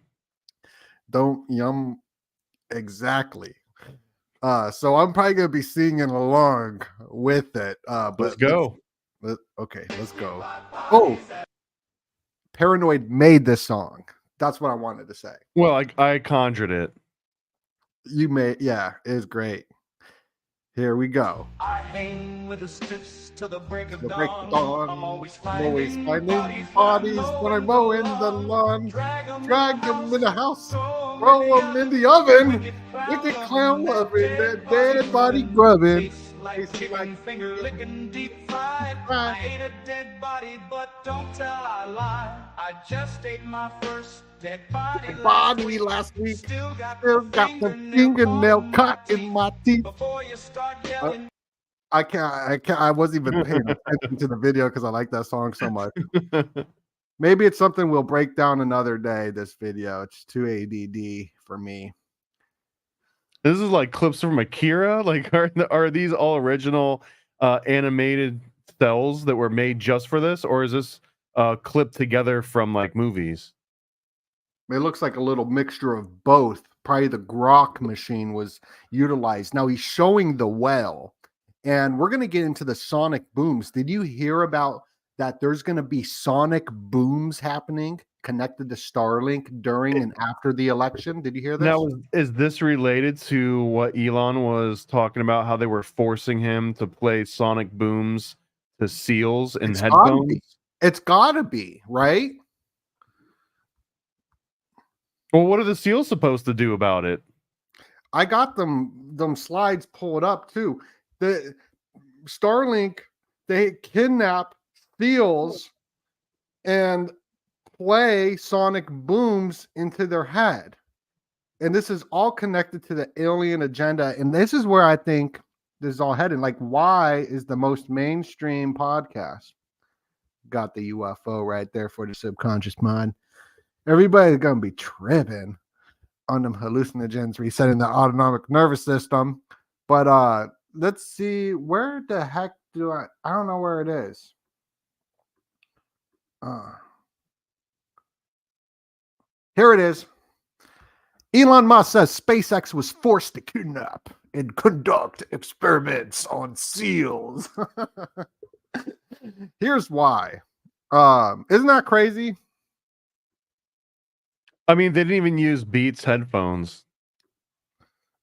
Don't yum. Exactly. So I'm probably going to be singing along with it. Let's go. Okay, let's go. Oh, Paranoid made this song. That's what I wanted to say. Well, I conjured it. You made, yeah, it's great. Here we go. I hang with the stiffs till the break of The break dawn. of dawn. I'm always Finding finding bodies when I mow in the lawn. Drag them in the house. Throw them in the oven. Wicked clown loving that dead body grubbing. Tastes like finger licking deep fried. I ate a dead body, but don't tell I lie. I just ate my first dead body Last week. Still got the fingernail cut in my teeth. Before you start yelling. I can't. I wasn't even paying attention to the video because I like that song so much. Maybe it's something we'll break down another day. This video, it's too ADD for me. This is like clips from Akira. Like, are these all original animated cells that were made just for this, or is this clipped together from like movies? It looks like a little mixture of both. Probably the Grok machine was utilized. Now he's showing the well, and we're going to get into the sonic booms. Did you hear about that? There's going to be sonic booms happening connected to Starlink during and after the election. Did you hear this? Now, is this related to what Elon was talking about? How they were forcing him to play sonic booms to seals in headphones? It's got to be, right? Well, what are the seals supposed to do about it? I got them slides pulled up too. The Starlink, they kidnap seals and play sonic booms into their head. And this is all connected to the alien agenda. And this is where I think this is all headed. Like, why is the most mainstream podcast got the UFO right there for the subconscious mind? Everybody's going to be tripping on them hallucinogens resetting the autonomic nervous system. But let's see, where the heck do I don't know where it is. Here it is. Elon Musk says SpaceX was forced to kidnap and conduct experiments on seals. Here's why. Isn't that crazy? I mean, they didn't even use Beats headphones.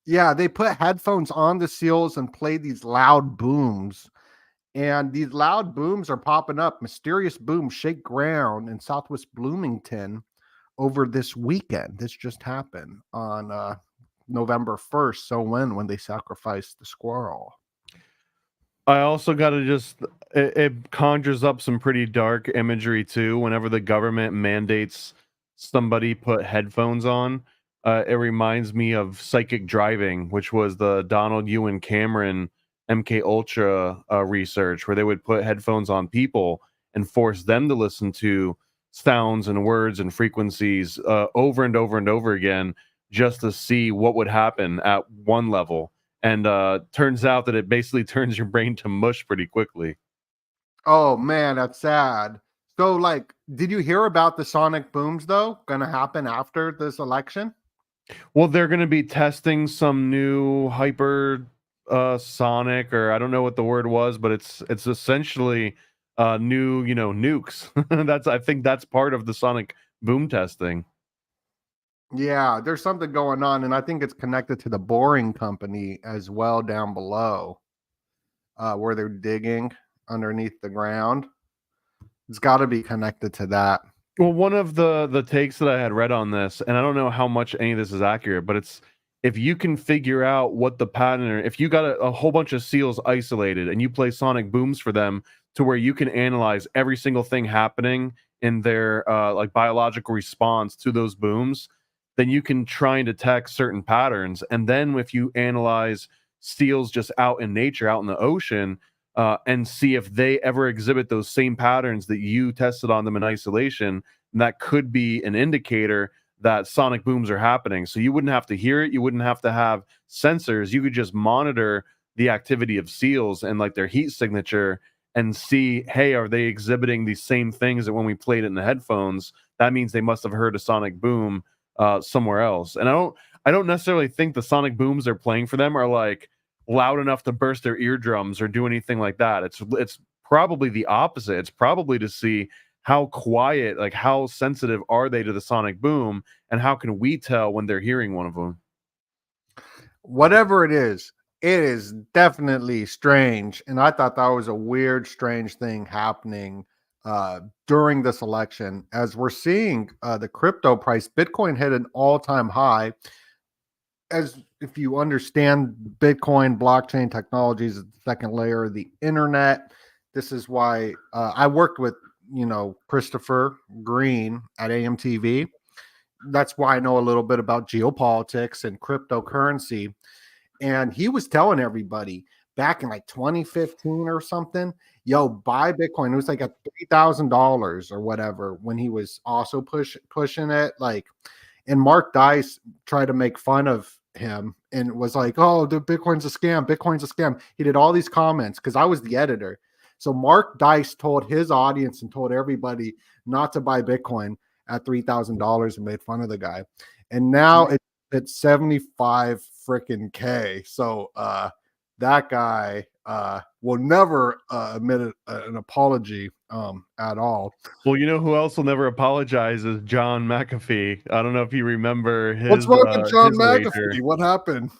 Yeah, they put headphones on the seals and play these loud booms. And these loud booms are popping up. Mysterious booms shake ground in Southwest Bloomington over this weekend. This just happened on November 1st. So when they sacrificed the squirrel. I also got to it conjures up some pretty dark imagery too. Whenever the government mandates somebody put headphones on, it reminds me of Psychic Driving, which was the Donald Ewan Cameron MK Ultra research, where they would put headphones on people and force them to listen to sounds and words and frequencies over and over and over again, just to see what would happen at one level. And turns out that it basically turns your brain to mush pretty quickly. Oh man, that's sad. So, like, did you hear about the sonic booms though? Going to happen after this election? Well, they're going to be testing some new hyper sonic, or I don't know what the word was, but it's essentially new, nukes. I think that's part of the sonic boom testing. Yeah, there's something going on, and I think it's connected to the Boring Company as well down below, where they're digging underneath the ground. It's got to be connected to that. Well, one of the takes that I had read on this, and I don't know how much any of this is accurate, but it's if you can figure out what the pattern, if you got a whole bunch of seals isolated and you play sonic booms for them to where you can analyze every single thing happening in their like biological response to those booms, then you can try and detect certain patterns. And then if you analyze seals just out in nature, out in the ocean, and see if they ever exhibit those same patterns that you tested on them in isolation, and that could be an indicator that sonic booms are happening. So you wouldn't have to hear it. You wouldn't have to have sensors. You could just monitor the activity of seals and like their heat signature and see, hey, are they exhibiting these same things that when we played it in the headphones? That means they must have heard a sonic boom somewhere else. And I don't necessarily think the sonic booms they're playing for them are like loud enough to burst their eardrums or do anything like that. It's probably the opposite. It's probably to see how quiet, like how sensitive are they to the sonic boom, and how can we tell when they're hearing one of them? Whatever it is definitely strange. And I thought that was a weird, strange thing happening during this election. As we're seeing the crypto price, Bitcoin hit an all-time high. As if you understand Bitcoin, blockchain technologies, the second layer of the internet. This is why I worked with, Christopher Green at AMTV. That's why I know a little bit about geopolitics and cryptocurrency. And he was telling everybody back in like 2015 or something, yo, buy Bitcoin. It was like at $3,000 or whatever when he was also pushing it. Like, and Mark Dice tried to make fun of him and was like, oh, the Bitcoin's a scam. Bitcoin's a scam. He did all these comments because I was the editor. So Mark Dice told his audience and told everybody not to buy Bitcoin at $3,000 and made fun of the guy. And now it's 75 freaking K. So that guy will never admit an apology at all. Well, you know who else will never apologize is John McAfee. I don't know if you remember his. What's wrong with John McAfee? Wager. What happened?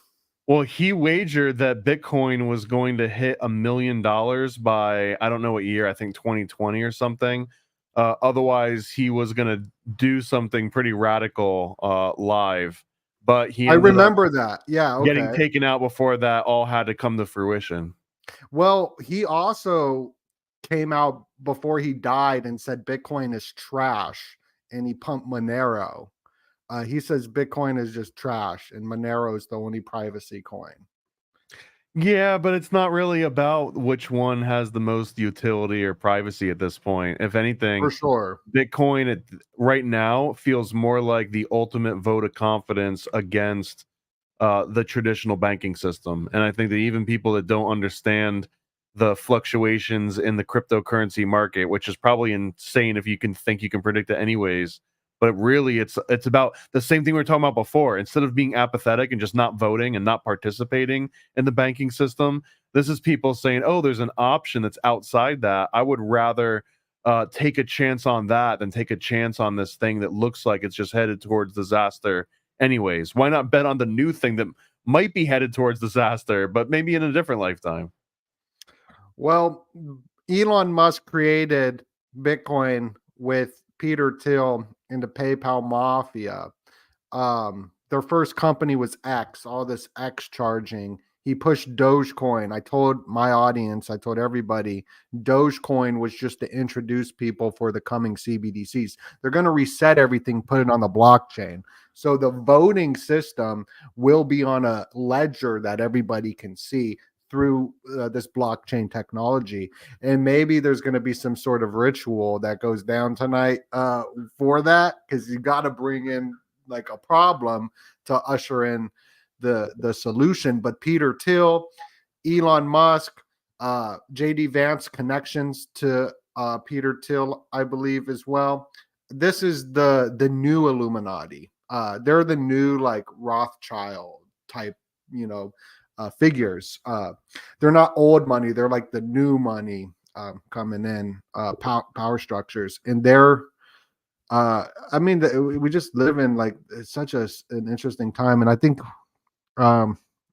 Well, he wagered that Bitcoin was going to hit $1 million by, I don't know what year, I think 2020 or something. Otherwise, he was going to do something pretty radical live. But I remember that. Yeah. Okay. Getting taken out before that all had to come to fruition. Well, he also came out before he died and said Bitcoin is trash, and he pumped Monero. He says Bitcoin is just trash, and Monero is the only privacy coin. Yeah, but it's not really about which one has the most utility or privacy at this point. If anything, for sure, Bitcoin right now feels more like the ultimate vote of confidence against the traditional banking system. And I think that even people that don't understand the fluctuations in the cryptocurrency market, which is probably insane if you can think you can predict it anyways, but really it's about the same thing we were talking about before. Instead of being apathetic and just not voting and not participating in the banking system, this is people saying, oh, there's an option that's outside that. I would rather take a chance on that than take a chance on this thing that looks like it's just headed towards disaster anyways. Why not bet on the new thing that might be headed towards disaster, but maybe in a different lifetime? Well, Elon Musk created Bitcoin with Peter Thiel and the PayPal mafia. Their first company was X, all this X charging. He pushed Dogecoin. I told my audience, I told everybody, Dogecoin was just to introduce people for the coming CBDCs. They're going to reset everything, put it on the blockchain. So the voting system will be on a ledger that everybody can see through this blockchain technology. And maybe there's going to be some sort of ritual that goes down tonight for that, because you got to bring in like a problem to usher in the solution. But Peter Thiel, Elon Musk, JD Vance connections to Peter Thiel, I believe, as well. This is the new Illuminati. They're the new like Rothschild type, figures. They're not old money. They're like the new money coming in, power structures. And they're, we just live in like such an interesting time. And I think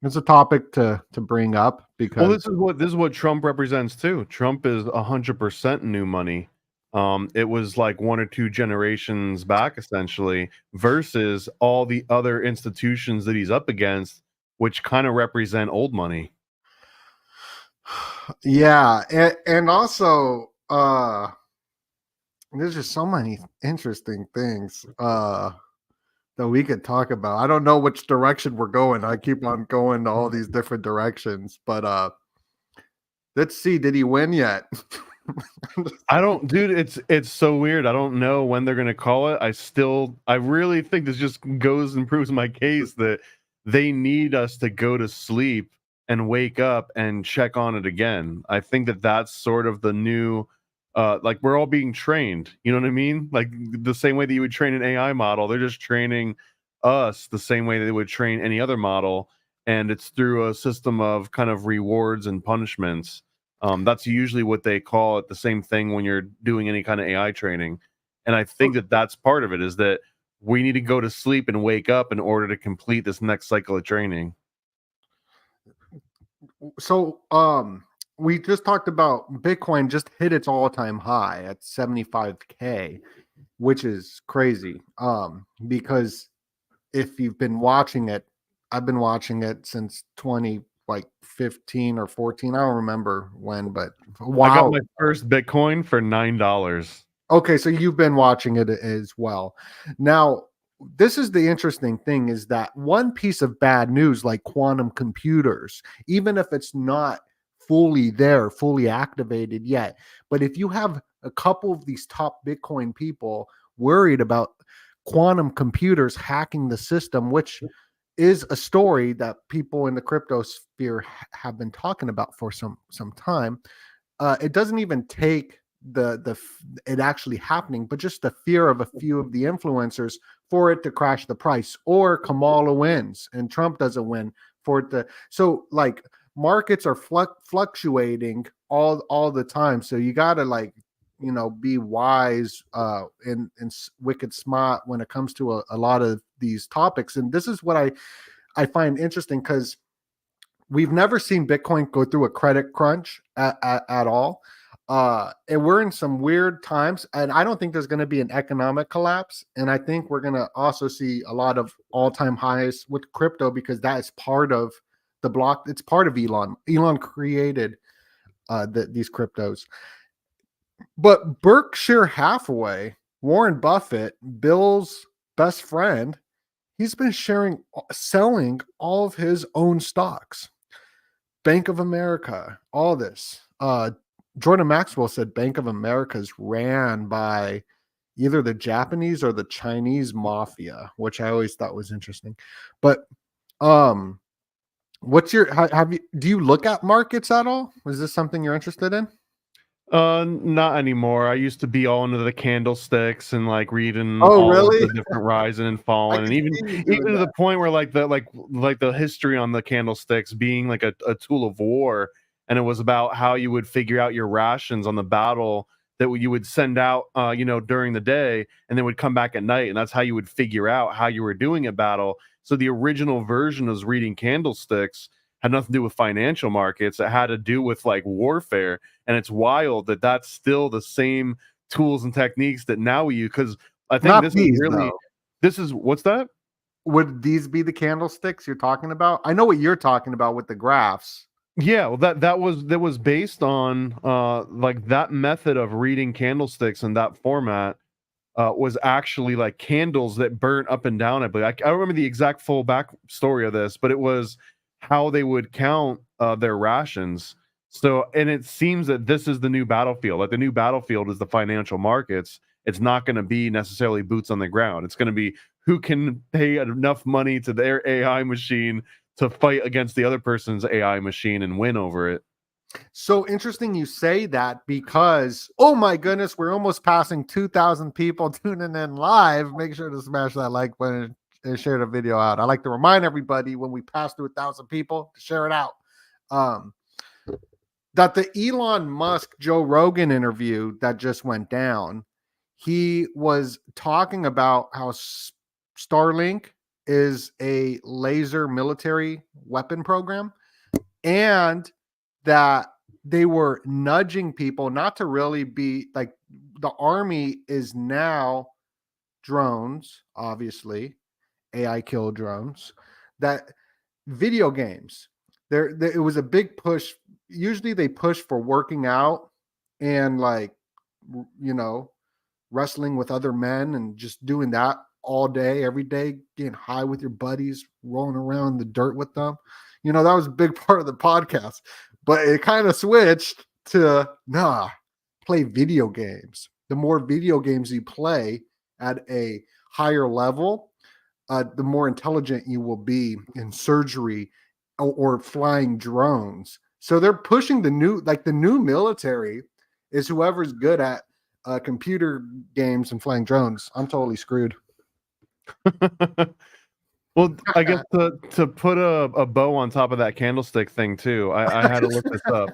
it's a topic to bring up because this is what Trump represents too. Trump is 100% new money. It was like one or two generations back, essentially, versus all the other institutions that he's up against, which kind of represent old money. Yeah, and also there's just so many interesting things that we could talk about. I don't know which direction we're going. I keep on going to all these different directions, but let's see. Did he win yet? I don't, dude. It's so weird. I don't know when they're gonna call it. I really think this just goes and proves my case that they need us to go to sleep and wake up and check on it again. I think that that's sort of the new, like we're all being trained. You know what I mean? Like the same way that you would train an AI model, they're just training us the same way they would train any other model, and it's through a system of kind of rewards and punishments. That's usually what they call it, the same thing when you're doing any kind of AI training. And I think that that's part of it, is that we need to go to sleep and wake up in order to complete this next cycle of training. So, we just talked about Bitcoin just hit its all-time high at 75K, which is crazy. Because if you've been watching it, I've been watching it since 2015 or 14. I don't remember when, but wow. I got my first Bitcoin for $9. Okay, so you've been watching it as well. Now, this is the interesting thing, is that one piece of bad news like quantum computers, even if it's not fully there, fully activated yet, but if you have a couple of these top Bitcoin people worried about quantum computers hacking the system, which is a story that people in the crypto sphere have been talking about for some time. It doesn't even take it actually happening, but just the fear of a few of the influencers for it to crash the price, or Kamala wins and Trump doesn't win for it to. So like markets are fluctuating all the time. So you got to be wise and wicked smart when it comes to a lot of these topics. And this is what I find interesting, because we've never seen Bitcoin go through a credit crunch at all. And we're in some weird times, and I don't think there's going to be an economic collapse. And I think we're going to also see a lot of all-time highs with crypto, because that is part of the block. It's part of Elon. Elon created these cryptos. But Berkshire Hathaway, Warren Buffett, Bill's best friend, he's been selling all of his own stocks. Bank of America, all this. Jordan Maxwell said Bank of America is ran by either the Japanese or the Chinese mafia, which I always thought was interesting. But what's your do you look at markets at all? Is this something you're interested in? Not anymore. I used to be all into the candlesticks and like reading Oh, all really? of the different rising and falling, and even to the point where like the history on the candlesticks being like a tool of war, and it was about how you would figure out your rations on the battle that you would send out during the day, and then would come back at night, and that's how you would figure out how you were doing at battle. So the original version of reading candlesticks had nothing to do with financial markets. It had to do with like warfare. And it's wild that that's still the same tools and techniques that now we use. Because I think this is what's that? Would these be the candlesticks you're talking about? I know what you're talking about with the graphs. Yeah, well, that was based on like that method of reading candlesticks in that format was actually like candles that burnt up and down. I believe I don't remember the exact full back story of this, but it was how they would count their rations. So, and it seems that this is the new battlefield. Like the new battlefield is the financial markets. It's not going to be necessarily boots on the ground. It's going to be who can pay enough money to their AI machine to fight against the other person's AI machine and win over it. So interesting you say that, because, oh my goodness, we're almost passing 2,000 people tuning in live. Make sure to smash that like button and share the video out. I like to remind everybody when we pass through 1,000 people to share it out. That the Elon Musk Joe Rogan interview that just went down, he was talking about how Starlink is a laser military weapon program, and that they were nudging people not to really be like, the army is now drones, obviously AI kill drones, that video games, it was a big push. Usually they push for working out and wrestling with other men and just doing that all day, every day, getting high with your buddies, rolling around in the dirt with them. That was a big part of the podcast, but it kind of switched to, nah, play video games. The more video games you play at a higher level, the more intelligent you will be in surgery or flying drones. So they're pushing the new military is whoever's good at computer games and flying drones. I'm totally screwed. Well, I guess to put a bow on top of that candlestick thing too, I had to look this up.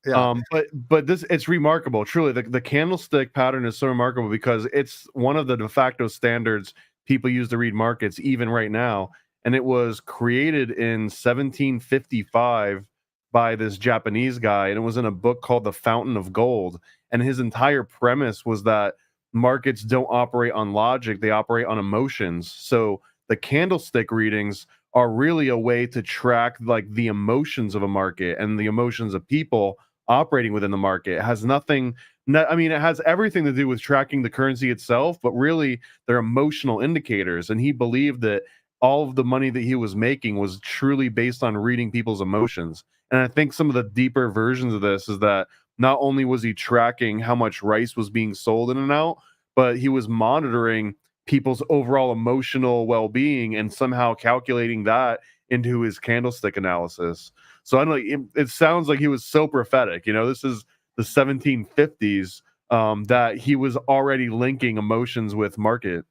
Yeah. But this, it's remarkable. Truly, the candlestick pattern is so remarkable because it's one of the de facto standards people use to read markets even right now. And it was created in 1755 by this Japanese guy, and it was in a book called The Fountain of Gold. And his entire premise was that markets don't operate on logic, they operate on emotions. So the candlestick readings are really a way to track like the emotions of a market and the emotions of people operating within the market. It has it has everything to do with tracking the currency itself, but really they're emotional indicators. And he believed that all of the money that he was making was truly based on reading people's emotions. And I think some of the deeper versions of this is that not only was he tracking how much rice was being sold in and out, but he was monitoring people's overall emotional well-being and somehow calculating that into his candlestick analysis. So I don't know, it sounds like he was so prophetic. This is the 1750s, that he was already linking emotions with market.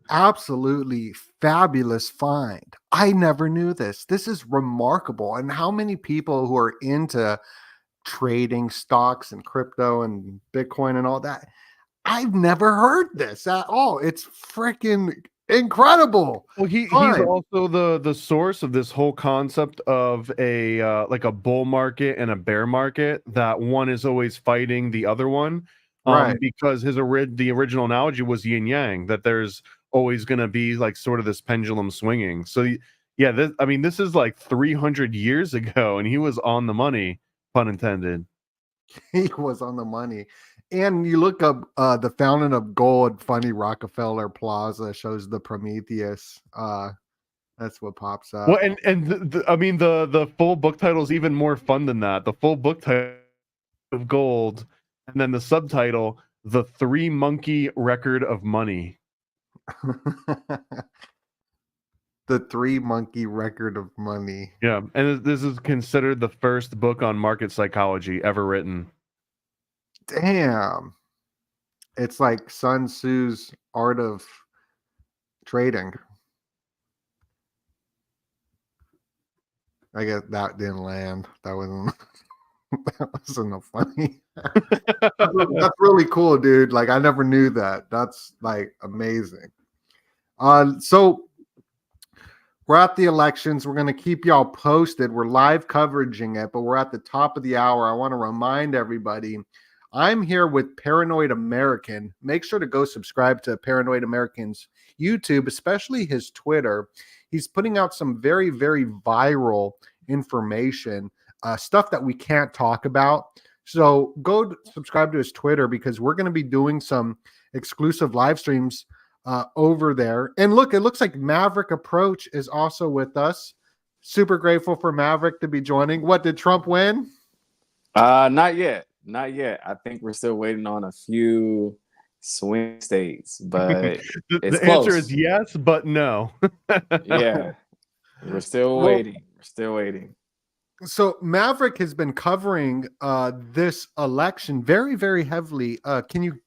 Absolutely fabulous find. I never knew this. This is remarkable. And how many people who are into trading stocks and crypto and Bitcoin and all that, I've never heard this at all. It's freaking incredible. Well, he's Fine. also the source of this whole concept of a like a bull market and a bear market, that one is always fighting the other one. Right. Because the original analogy was yin yang, that there's always going to be like sort of this pendulum swinging. So yeah, this is like 300 years ago, and he was on the money, pun intended. He was on the money. And you look up the Fountain of Gold, funny Rockefeller Plaza shows the Prometheus. That's what pops up. Well, and the full book title is even more fun than that. The full book title of Gold, and then the subtitle, The Three Monkey Record of Money. The Three Monkey Record of Money. Yeah, and this is considered the first book on market psychology ever written. Damn. It's like Sun Tzu's Art of Trading. I guess that didn't land. That wasn't funny. That's really cool, dude. Like, I never knew that. That's like amazing. So we're at the elections. We're going to keep y'all posted. We're live coveraging it, but we're at the top of the hour. I want to remind everybody, I'm here with Paranoid American. Make sure to go subscribe to Paranoid American's YouTube, especially his Twitter. He's putting out some very, very viral information, stuff that we can't talk about. So go subscribe to his Twitter, because we're going to be doing some exclusive live streams over there. And look, it looks like Maverick Approach is also with us. Super grateful for Maverick to be joining. What, did Trump win? Not yet. Not yet. I think we're still waiting on a few swing states, but the answer is yes, but no. Yeah, we're still waiting. We're still waiting. So Maverick has been covering this election very, very heavily. Can you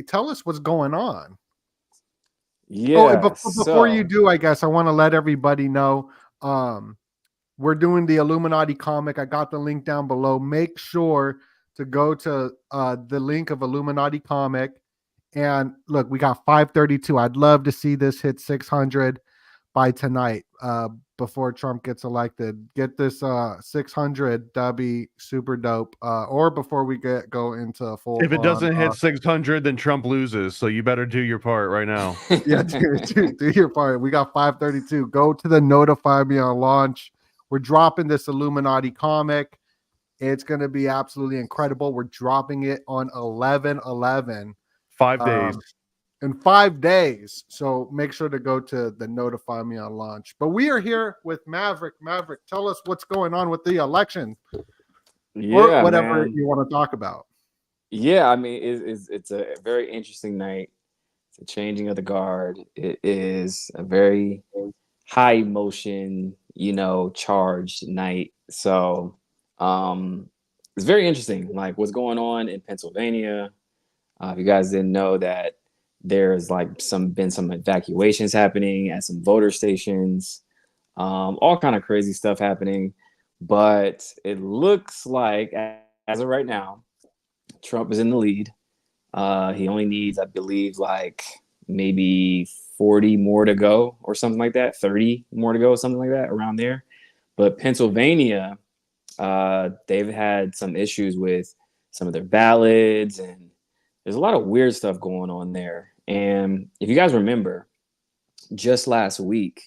tell us what's going on? Yeah. Before you do, I guess I want to let everybody know we're doing the Illuminati comic. I got the link down below. Make sure to go to the link of Illuminati comic. And look, we got 532. I'd love to see this hit 600 by tonight before Trump gets elected. Get this 600. That'd be super dope. Or before we go into full. If it doesn't hit 600, then Trump loses. So you better do your part right now. Yeah, do your part. We got 532. Go to the notify me on launch. We're dropping this Illuminati comic. It's going to be absolutely incredible. We're dropping it on 11/11. 5 days. In 5 days. So make sure to go to the notify me on launch. But we are here with Maverick. Maverick, tell us what's going on with the election. Yeah, whatever man. you want to talk about. Yeah, I mean, it's a very interesting night. It's a changing of the guard. It is a very high emotion, charged night. So, it's very interesting. Like what's going on in Pennsylvania. If you guys didn't know that there's like been some evacuations happening at some voter stations, all kind of crazy stuff happening. But it looks like as of right now, Trump is in the lead. He only needs, I believe, like maybe 40 more to go or something like that, 30 more to go, something like that, around there. But Pennsylvania, they've had some issues with some of their ballots, and there's a lot of weird stuff going on there. And if you guys remember, just last week,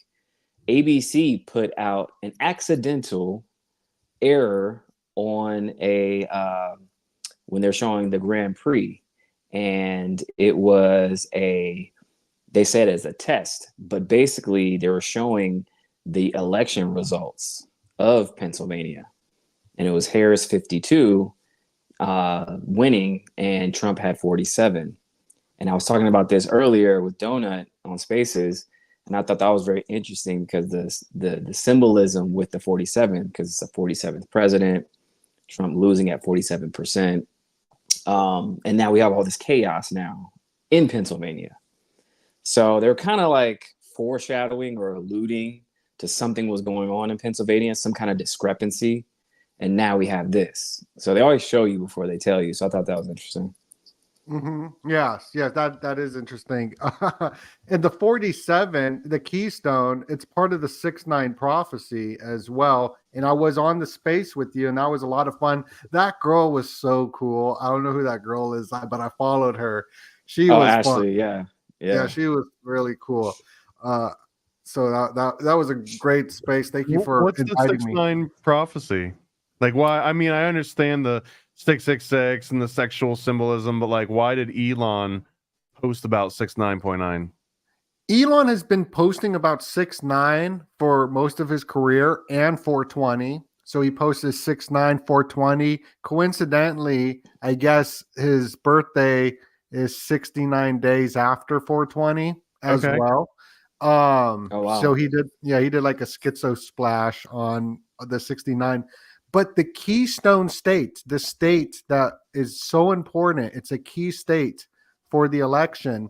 ABC put out an accidental error on when they're showing the Grand Prix, and they said as a test, but basically they were showing the election results of Pennsylvania, and it was Harris 52 winning, and Trump had 47. And I was talking about this earlier with Donut on Spaces, and I thought that was very interesting because the symbolism with the 47, because it's the 47th president, Trump losing at 47%. And now we have all this chaos now in Pennsylvania. So they're kind of like foreshadowing or alluding to something was going on in Pennsylvania, some kind of discrepancy. And now we have this. So they always show you before they tell you. So I thought that was interesting. Mm-hmm. Yes, that is interesting. And the 47, the keystone, it's part of the 6-9 prophecy as well. And I was on the space with you, and that was a lot of fun. That girl was so cool. I don't know who that girl is, but I followed her. She was Ashley, fun. Yeah, she was really cool. So that was a great space. Thank you for What's the inviting me. 6-9 prophecy? Like, why? I mean, I understand the 666 and the sexual symbolism, but like, why did Elon post about 69.9? Elon has been posting about 6-9 for most of his career and 420. So he posted 6-9, 420. Coincidentally, I guess his birthday is 69 days after 420 as Okay. well. Oh, wow. So he did like a schizo splash on the 69. But the keystone state, the state that is so important, it's a key state for the election.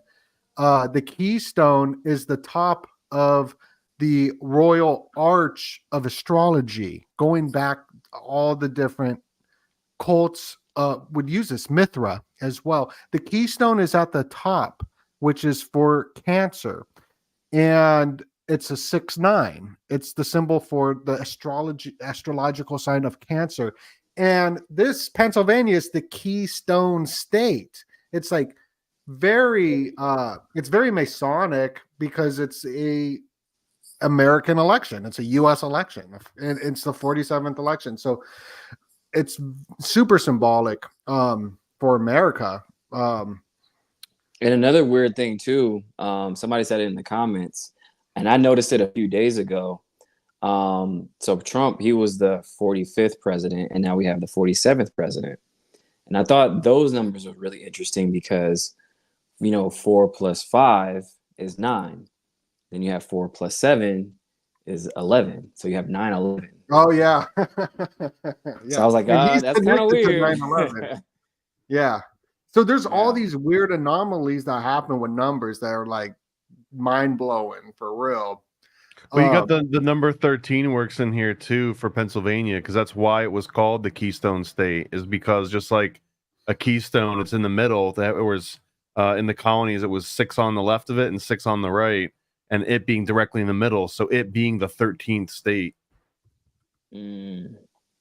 The keystone is the top of the royal arch of astrology, going back all the different cults would use this, Mithra as well. The keystone is at the top, which is for Cancer, and it's a 6-9. It's the symbol for the astrological sign of Cancer. And this Pennsylvania is the keystone state. It's like it's very Masonic because it's a American election. It's a US election. And it's the 47th election. So it's super symbolic for America. And another weird thing too, somebody said it in the comments, and I noticed it a few days ago. So Trump, he was the 45th president, and now we have the 47th president. And I thought those numbers were really interesting because, 4 plus 5 is 9. Then you have 4 plus 7 is 11. So you have 9/11. Oh, yeah. So I was like, that's kind of weird. Yeah. So there's all these weird anomalies that happen with numbers that are like mind-blowing for real. Well, you got the number 13 works in here too for Pennsylvania, because that's why it was called the Keystone State, is because just like a keystone, it's in the middle. That was in the colonies, it was 6 on the left of it and 6 on the right, and it being directly in the middle, so it being the 13th state.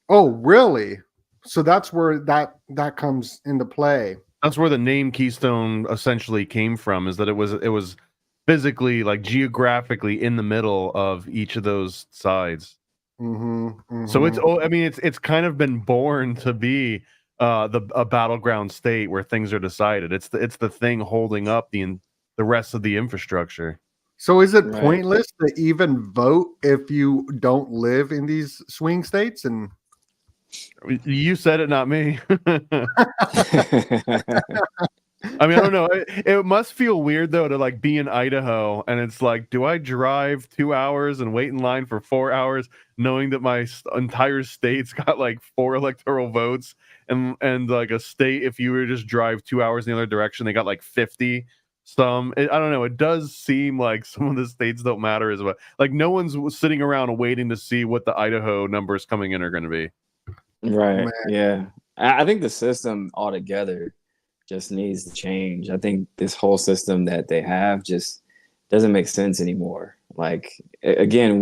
Oh, really? So that's where that comes into play. That's where the name Keystone essentially came from, is that it was physically, like geographically, in the middle of each of those sides. So it's kind of been born to be a battleground state where things are decided. It's the thing holding up the rest of the infrastructure. So is it pointless to even vote if you don't live in these swing states? And You said it, not me. I mean, I don't know. It must feel weird though to like be in Idaho and it's like, do I drive 2 hours and wait in line for 4 hours, knowing that my entire state's got like 4 electoral votes, and like a state, if you were to just drive 2 hours in the other direction, they got like 50. I don't know. It does seem like some of the states don't matter as well. Like no one's sitting around waiting to see what the Idaho numbers coming in are going to be. Right. Man. Yeah. I think the system altogether just needs to change. I think this whole system that they have just doesn't make sense anymore. Like again,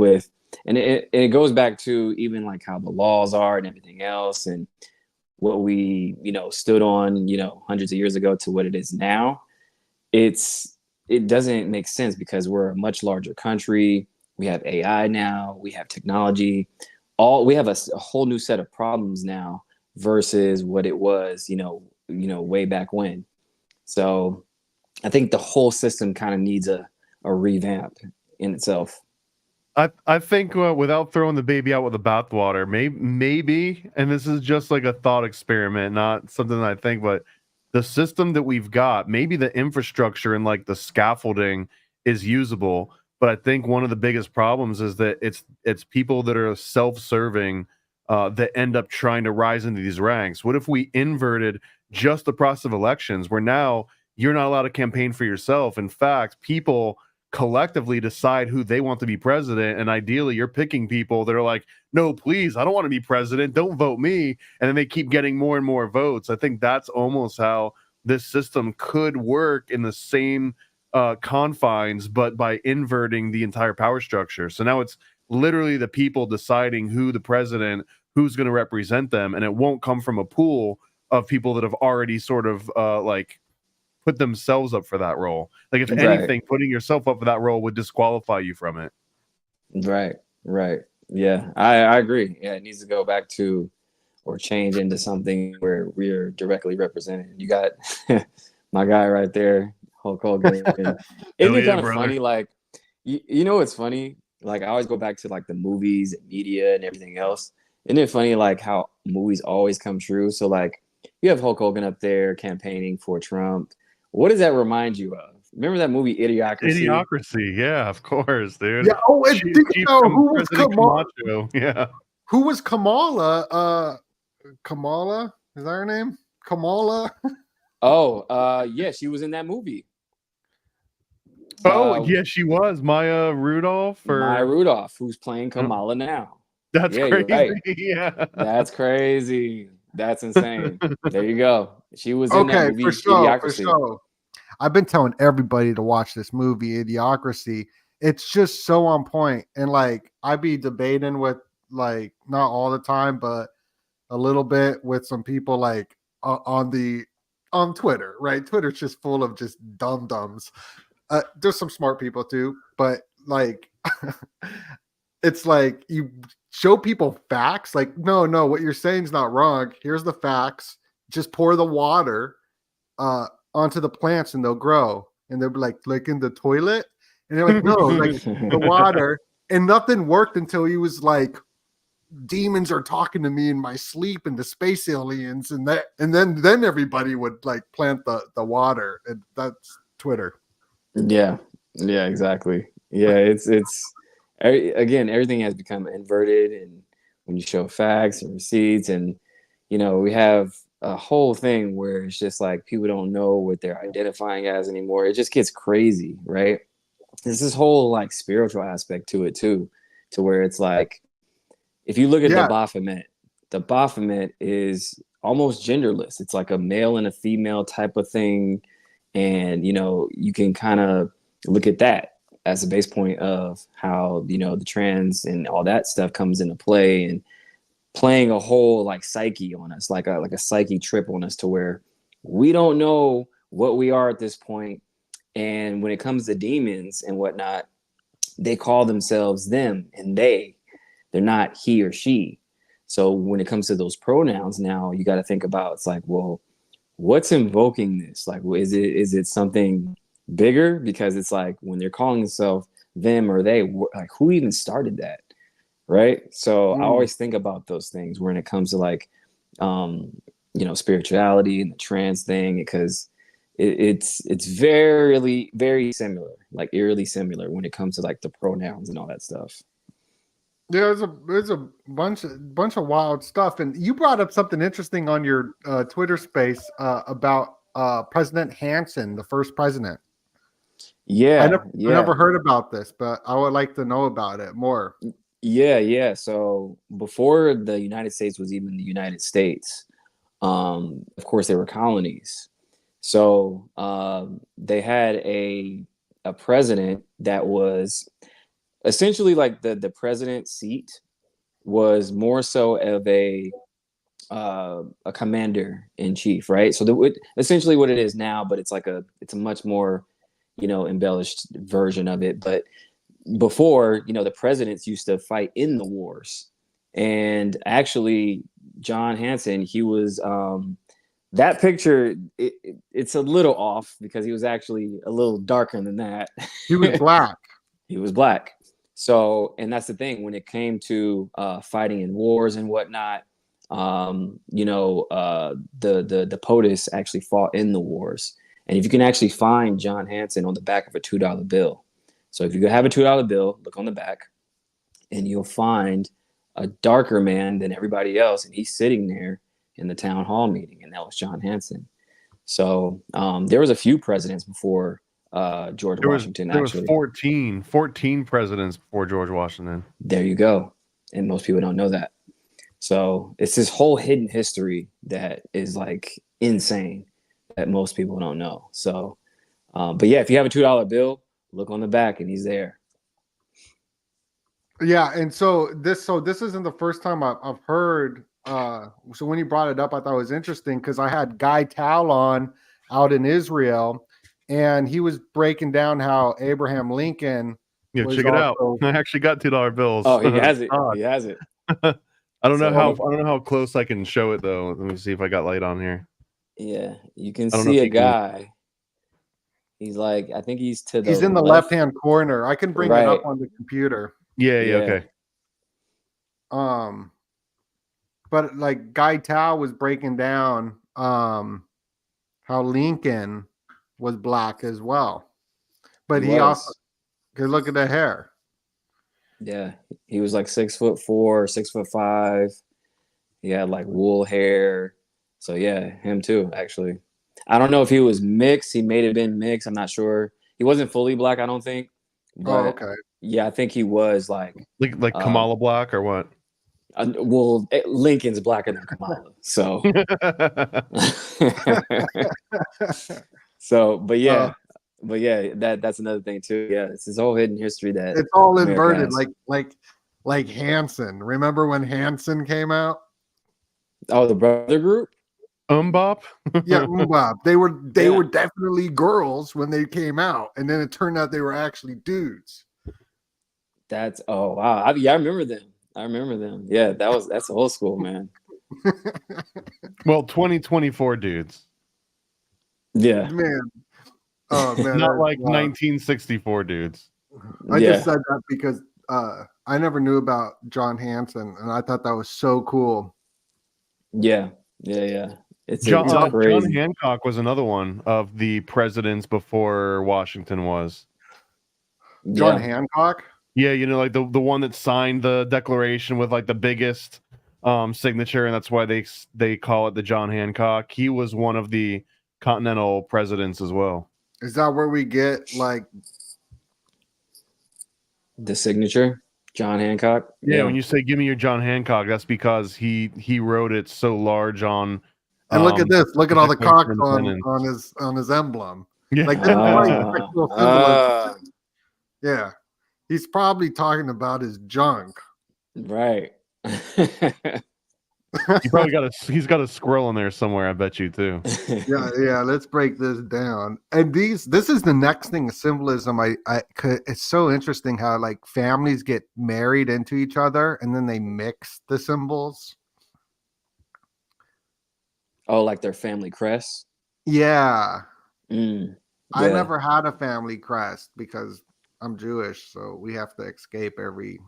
and it goes back to even like how the laws are and everything else, and what we stood on hundreds of years ago to what it is now. It doesn't make sense because we're a much larger country. We have AI now. We have technology. We have a whole new set of problems now versus what it was, way back when. So I think the whole system kind of needs a revamp in itself. I think without throwing the baby out with the bathwater, maybe, and this is just like a thought experiment, not something that I think, but the system that we've got, maybe the infrastructure and like the scaffolding is usable. But I think one of the biggest problems is that it's people that are self-serving that end up trying to rise into these ranks. What if we inverted just the process of elections, where now you're not allowed to campaign for yourself? In fact, people collectively decide who they want to be president, and ideally you're picking people that are like, no, please, I don't want to be president, don't vote me, and then they keep getting more and more votes. I think that's almost how this system could work in the same confines, but by inverting the entire power structure. So now it's literally the people deciding who's going to represent them, and it won't come from a pool of people that have already sort of like put themselves up for that role. Like if anything, putting yourself up for that role would disqualify you from it. Right. Yeah, I agree. Yeah, it needs to go back to or change into something where we're directly represented. You got my guy right there, Hulk Hogan. Isn't it kind of funny? Like, you know, what's funny? Like, I always go back to like the movies and media and everything else. Isn't it funny, like how movies always come true? So like, you have Hulk Hogan up there campaigning for Trump. What does that remind you of? Remember that movie Idiocracy? Idiocracy, yeah, of course, dude. Yeah. Oh, and think about who was Kamala. Yeah. Who was Kamala? Kamala, is that her name? Kamala. Oh, yeah, she was in that movie. Oh, yeah, she was Maya Rudolph. Maya Rudolph, who's playing Kamala now. That's crazy. Right. Yeah, that's crazy. That's insane. There you go. She was in that movie, Idiocracy. For sure. I've been telling everybody to watch this movie, Idiocracy. It's just so on point. And like, I be debating with, like, not all the time, but a little bit with some people like on Twitter, right? Twitter's just full of just dum-dums. There's some smart people too, but like, it's like you show people facts. Like, no, what you're saying is not wrong. Here's the facts. Just pour the water onto the plants and they'll grow. And they'll be like in the toilet. And they're like, no, like the water. And nothing worked until he was like, demons are talking to me in my sleep and the space aliens. And then everybody would like plant the water. And that's Twitter. Yeah, exactly. Yeah, it's again, everything has become inverted, and when you show facts and receipts, and we have a whole thing where it's just like people don't know what they're identifying as anymore. It just gets crazy, right? There's this whole like spiritual aspect to it too, to where it's like, if you look at the Baphomet is almost genderless. It's like a male and a female type of thing, and you can kind of look at that as a base point of how the trans and all that stuff comes into play, and playing a whole like psyche on us, like a psyche trip on us, to where we don't know what we are at this point. And when it comes to demons and whatnot, they call themselves them and they're not he or she. So when it comes to those pronouns, now you got to think about, it's like, well, what's invoking this? Like, is it something bigger? Because it's like when they're calling themselves them or they, like, who even started that? right? So I Mm. always think about those things when it comes to like, spirituality and the trans thing, because it's very similar, like eerily similar when it comes to like the pronouns and all that stuff. Yeah, there's a bunch of wild stuff, and you brought up something interesting on your Twitter space about President Hansen, the first president. I never heard about this, but I would like to know about it more. Yeah. So before the United States was even the United States, of course, they were colonies. So they had a president that was essentially like the president's seat was more so of a commander in chief, right? So essentially what it is now, but it's a much more embellished version of it. But before, the presidents used to fight in the wars, and actually John Hanson, he was that picture, it's a little off because he was actually a little darker than that. He was black. He was black. So, and that's the thing when it came to fighting in wars and whatnot. The POTUS actually fought in the wars, and if you can actually find John Hanson on the back of a $2 bill, so if you have a $2 bill, look on the back, and you'll find a darker man than everybody else, and he's sitting there in the town hall meeting, and that was John Hanson. So there was a few presidents before George Washington. There was 14 presidents before George Washington. There you go. And most people don't know that. So it's this whole hidden history that is like insane that most people don't know. So, but yeah, if you have a $2 bill, look on the back and he's there. Yeah, and so this isn't the first time I've heard. So when you brought it up, I thought it was interesting because I had Guy Tal on out in Israel, and he was breaking down how Abraham Lincoln. Yeah, check it out. I actually got $2 bills. Oh, he has it. He has it. I don't know how close I can show it though. Let me see if I got light on here. Yeah, you can see a guy. He's like, I think he's to the. He's in the left-hand corner. I can bring it up on the computer. Yeah, okay. But like Guy Tal was breaking down how Lincoln was black as well, but he also could look at the hair. Yeah, he was like 6'4", 6'5". He had like wool hair. So yeah, him too. Actually, I don't know if he was mixed. He may have been mixed. I'm not sure. He wasn't fully black, I don't think. But, okay. Yeah, I think he was like Kamala black or what? Well, Lincoln's blacker than Kamala, so. So, but yeah, that's another thing too. Yeah, it's this whole hidden history that it's all inverted, like Hanson. Remember when Hanson came out? Oh, the brother group. Yeah, They were definitely girls when they came out, and then it turned out they were actually dudes. That's wow. I remember them. Yeah, that's old school, man. Well, 2024 dudes. Yeah, man. Oh man, not like 1964 dudes. I just said that because I never knew about John Hanson, and I thought that was so cool. Yeah. It's John crazy. Hancock was another one of the presidents before Washington was. John Hancock? Yeah, like the one that signed the Declaration with like the biggest signature, and that's why they call it the John Hancock. He was one of the Continental presidents as well. Is that where we get like the signature? John Hancock? Yeah, when you say give me your John Hancock, that's because he wrote it so large on. And look at this. Look at all the cocks on his emblem. Yeah. Like this yeah. He's probably talking about his junk. Right. He's got a squirrel in there somewhere, I bet you too. Yeah. Let's break this down. And this is the next thing, symbolism. It's so interesting how like families get married into each other and then they mix the symbols. Oh, like their family crest? Yeah. Yeah. I never had a family crest because I'm Jewish, so we have to escape every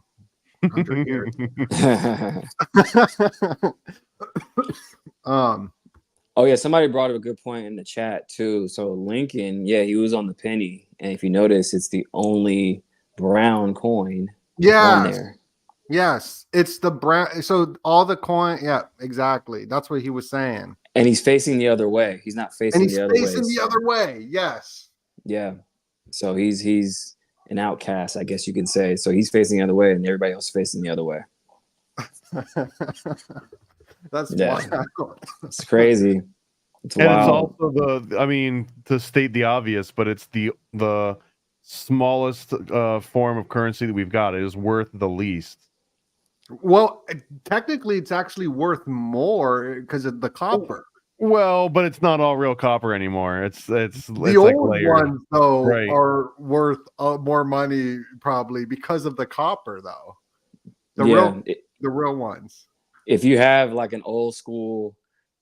100 years. Oh yeah, somebody brought up a good point in the chat too. So Lincoln, yeah, he was on the penny, and if you notice, it's the only brown coin on yes, there. yes, it's the brown. So all the coin, yeah, exactly. That's what he was saying. And he's facing the other way. He's not And facing he's the other way. facing the other way. Yes. Yeah. So he's an outcast, I guess you could say. So he's facing the other way, and everybody else facing the other way. That's Yeah. wild. It's crazy. It's And it's wild. also I mean, to state the obvious, but it's the smallest form of currency that we've got. It is worth the least. Well, technically, it's actually worth more because of the copper. Well, but it's not all real copper anymore. It's The like old layered. ones, though, Right. are worth more money probably because of the copper, though. The real ones. If you have like an old school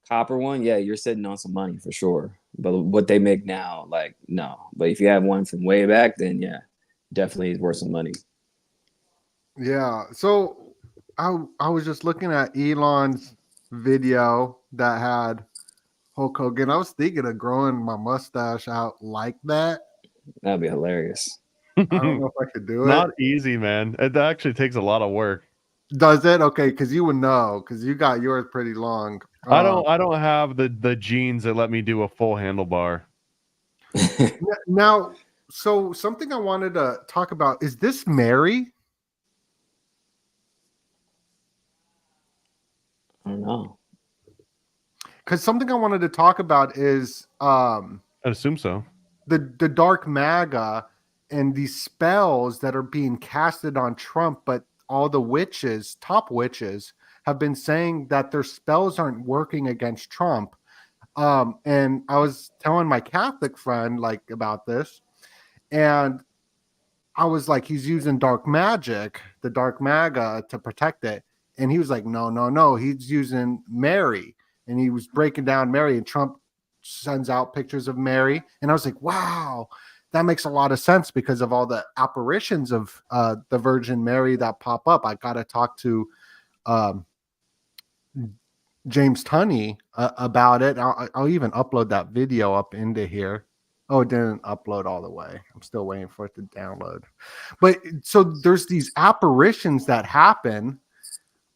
copper one, yeah, you're sitting on some money for sure. But what they make now, like, no. But if you have one from way back, then yeah, definitely is worth some money. Yeah. So I was just looking at Elon's video that had Hulk Hogan. I was thinking of growing my mustache out like that. That'd be hilarious. I don't know if I could do it. Not easy, man. It actually takes a lot of work. Does it? Okay, because you would know, because you got yours pretty long. I don't have the genes that let me do a full handlebar. Now, so something I wanted to talk about, is this Mary? I don't know. Because something I wanted to talk about is I'd assume so. the dark Maga and these spells that are being casted on Trump, but all the witches, top witches, have been saying that their spells aren't working against Trump. And I was telling my Catholic friend like about this, and I was like, he's using dark magic, the dark Maga, to protect it. And he was like, no, he's using Mary. And he was breaking down Mary, and Trump sends out pictures of Mary. And I was like, wow, that makes a lot of sense because of all the apparitions of the Virgin Mary that pop up. I got to talk to James Tunney about it. I'll even upload that video up into here. Oh, it didn't upload all the way. I'm still waiting for it to download. But so there's these apparitions that happen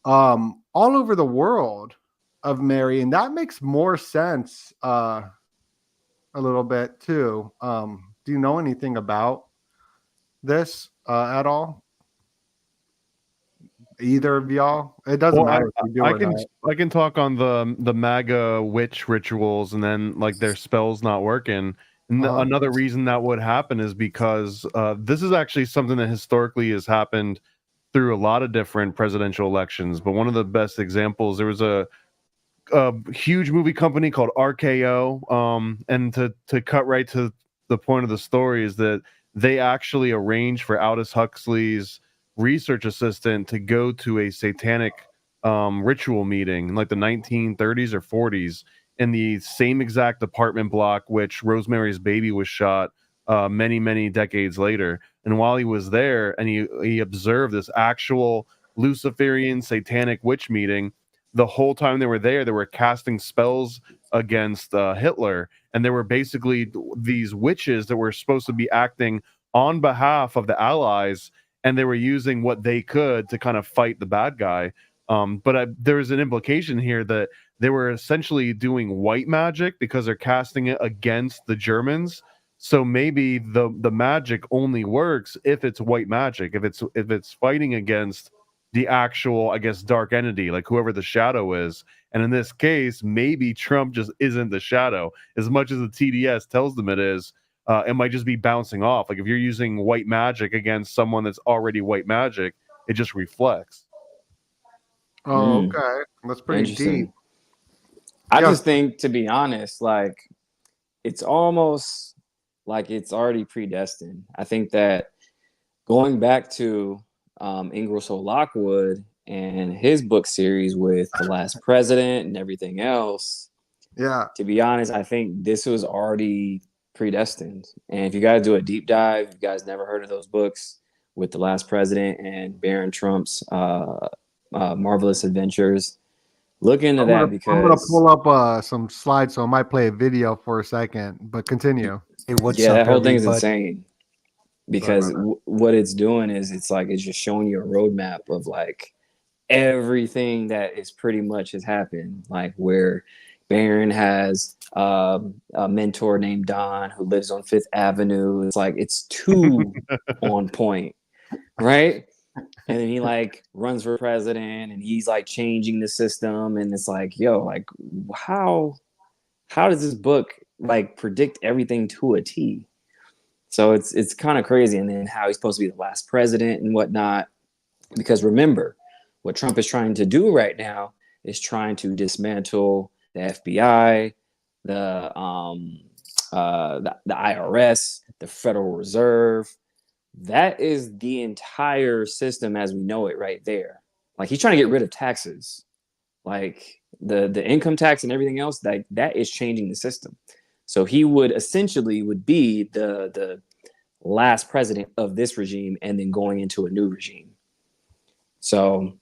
all over the world of Mary, and that makes more sense a little bit too. Do you know anything about this at all? Either of y'all? It doesn't matter if you do or not. I can talk on the MAGA witch rituals and then like their spells not working. And another reason that would happen is because this is actually something that historically has happened through a lot of different presidential elections. But one of the best examples, there was a huge movie company called RKO. And to cut right to the point of the story is that they actually arranged for Aldous Huxley's research assistant to go to a satanic ritual meeting in like the 1930s or 40s in the same exact apartment block which Rosemary's Baby was shot many decades later. And while he was there and he observed this actual Luciferian satanic witch meeting, the whole time they were casting spells against Hitler, and there were basically these witches that were supposed to be acting on behalf of the Allies, and they were using what they could to kind of fight the bad guy. But there's an implication here that they were essentially doing white magic because they're casting it against the Germans. So maybe the magic only works if it's white magic, if it's fighting against the actual, I guess, dark entity, like whoever the shadow is. And in this case, maybe Trump just isn't the shadow. As much as the TDS tells them it is, it might just be bouncing off. Like if you're using white magic against someone that's already white magic, it just reflects. Oh, okay. That's pretty deep. I just think, to be honest, like it's almost like it's already predestined. I think that going back to Ingersoll Lockwood and his book series with The Last President and everything else, to be honest, I think this was already predestined. And if you guys do a deep dive, if you guys never heard of those books, with The Last President and Barron Trump's Marvelous Adventures. Look into that I'm gonna because pull up some slides, so I might play a video for a second. But continue. Hey, what's yeah, up, that whole thing is everybody? insane. Because what it's doing is it's just showing you a roadmap of like everything that is pretty much has happened. Like where Barron has a mentor named Don who lives on Fifth Avenue. It's like it's too on point, right? And then he like runs for president and he's like changing the system. And it's like, yo, like how does this book like predict everything to a T? So it's kind of crazy. And then how he's supposed to be the last president and whatnot. Because remember, what Trump is trying to do right now is trying to dismantle the FBI, the IRS, the Federal Reserve. That is the entire system as we know it right there. Like he's trying to get rid of taxes, like the income tax and everything else. That is changing the system. So he would essentially be the last president of this regime and then going into a new regime. So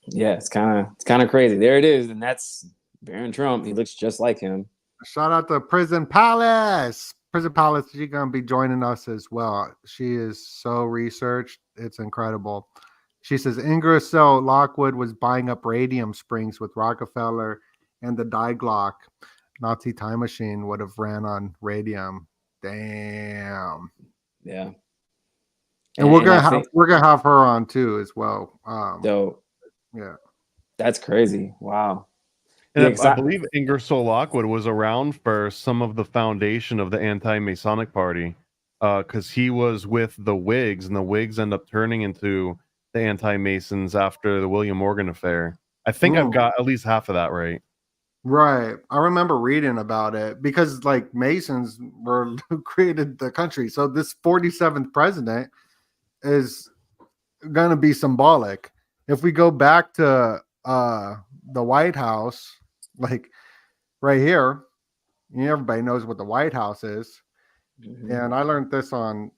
yeah, it's kind of crazy. There it is, and that's Barron Trump. He looks just like him. Shout out to Prison Palace. Prison Palace, she's gonna be joining us as well. She is so researched, it's incredible. She says Ingersoll Lockwood was buying up radium springs with Rockefeller and the Die Glock. Nazi time machine would have ran on radium. Damn. Yeah. And we're gonna have her on too as well. Dope. Yeah. That's crazy. Wow. And Yeah, I believe Ingersoll Lockwood was around for some of the foundation of the anti-Masonic party, because he was with the Whigs, and the Whigs end up turning into the anti-Masons after the William Morgan affair. I think I've got at least half of that right. Right. I remember reading about it because like Masons were who created the country. So this 47th president is going to be symbolic. If we go back to the White House, like right here, everybody knows what the White House is. And I learned this on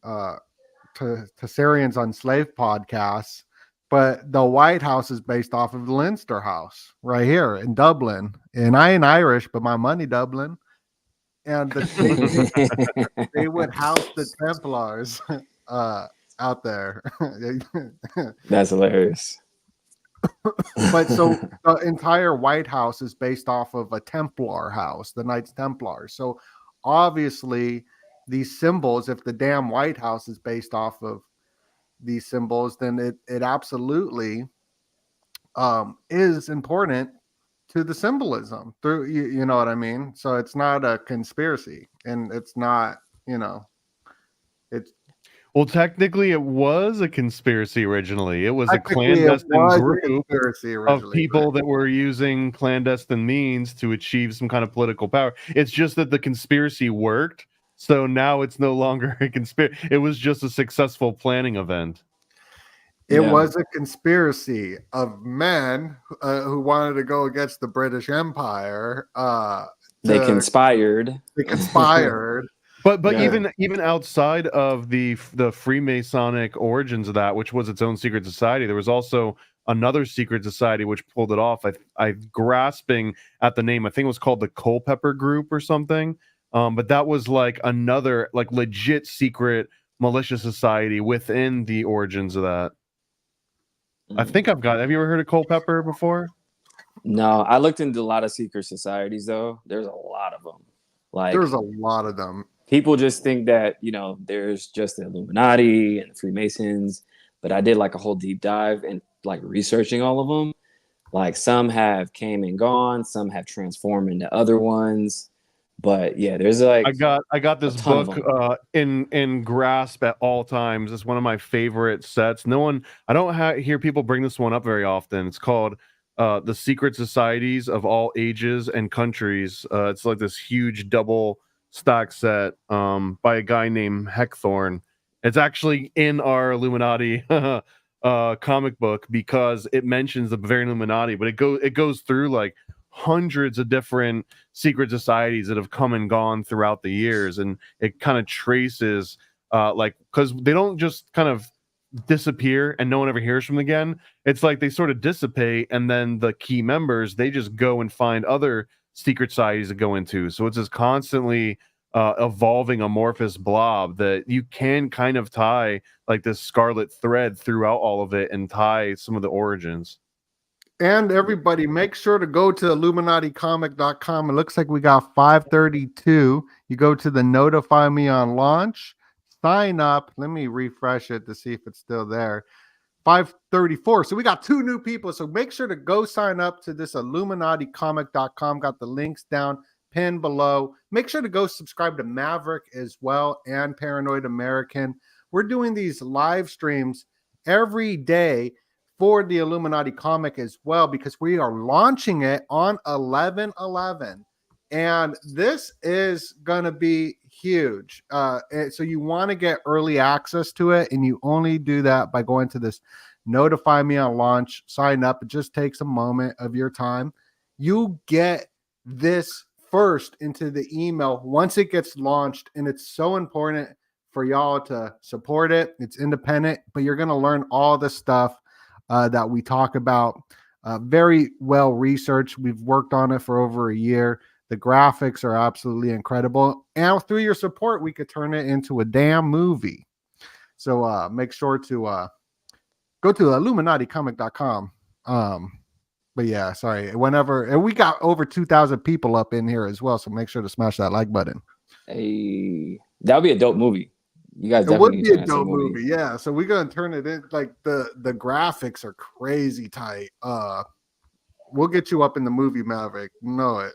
Tessarian's Unslaved podcast. But the White House is based off of the Leinster House right here in Dublin. And I ain't Irish, but my money Dublin. And they would house the Templars out there. That's hilarious. But so the entire White House is based off of a Templar house, the Knights Templar. So obviously these symbols, if the damn White House is based off of these symbols, then it absolutely is important to the symbolism through you know what I mean. So it's not a conspiracy, and it's not it's well, technically it was a conspiracy originally. It was a clandestine group of people that were using clandestine means to achieve some kind of political power. It's just that the conspiracy worked. So now it's no longer a conspiracy. It was just a successful planning event. It was a conspiracy of men who wanted to go against the British Empire. They conspired. But even outside of the Freemasonic origins of that, which was its own secret society, there was also another secret society which pulled it off. I'm grasping at the name. I think it was called the Culpeper Group or something. But that was like another like legit secret militia society within the origins of that. I think have you ever heard of Culpeper before? No, I looked into a lot of secret societies though. There's a lot of them. Like there's a lot of them. People just think that, there's just the Illuminati and the Freemasons, but I did like a whole deep dive and like researching all of them. Like some have came and gone, some have transformed into other ones. But yeah, there's like I got this book in grasp at all times. It's one of my favorite sets. I don't hear people bring this one up very often. It's called The Secret Societies of All Ages and Countries. It's like this huge double stack set by a guy named Heckthorn. It's actually in our Illuminati comic book because it mentions the Bavarian Illuminati, but it goes through like hundreds of different secret societies that have come and gone throughout the years, and it kind of traces like, because they don't just kind of disappear and no one ever hears from them again. It's like they sort of dissipate, and then the key members, they just go and find other secret societies to go into. So it's this constantly evolving amorphous blob that you can kind of tie like this scarlet thread throughout all of it and tie some of the origins. And everybody, make sure to go to IlluminatiComic.com. It looks like we got 532. You go to the notify me on launch, sign up. Let me refresh it to see if it's still there. 534. So we got 2 new people. So make sure to go sign up to this IlluminatiComic.com. Got the links down pinned below. Make sure to go subscribe to Maverick as well and Paranoid American. We're doing these live streams every day for the Illuminati comic as well, because we are launching it on 11/11, and this is going to be huge. So you want to get early access to it, and you only do that by going to this notify me on launch, sign up. It just takes a moment of your time. You get this first into the email once it gets launched, and it's so important for y'all to support it. It's independent, but you're going to learn all the stuff that we talk about. Very well researched. We've worked on it for over a year. The graphics are absolutely incredible. And through your support, we could turn it into a damn movie. So make sure to go to IlluminatiComic.com. But yeah, sorry. Whenever, and we got over 2,000 people up in here as well. So make sure to smash that like button. Hey, that would be a dope movie. You guys it would definitely be turn a that into dope movie. Yeah. So we're gonna turn it in, like the graphics are crazy tight. We'll get you up in the movie, Maverick. You know it.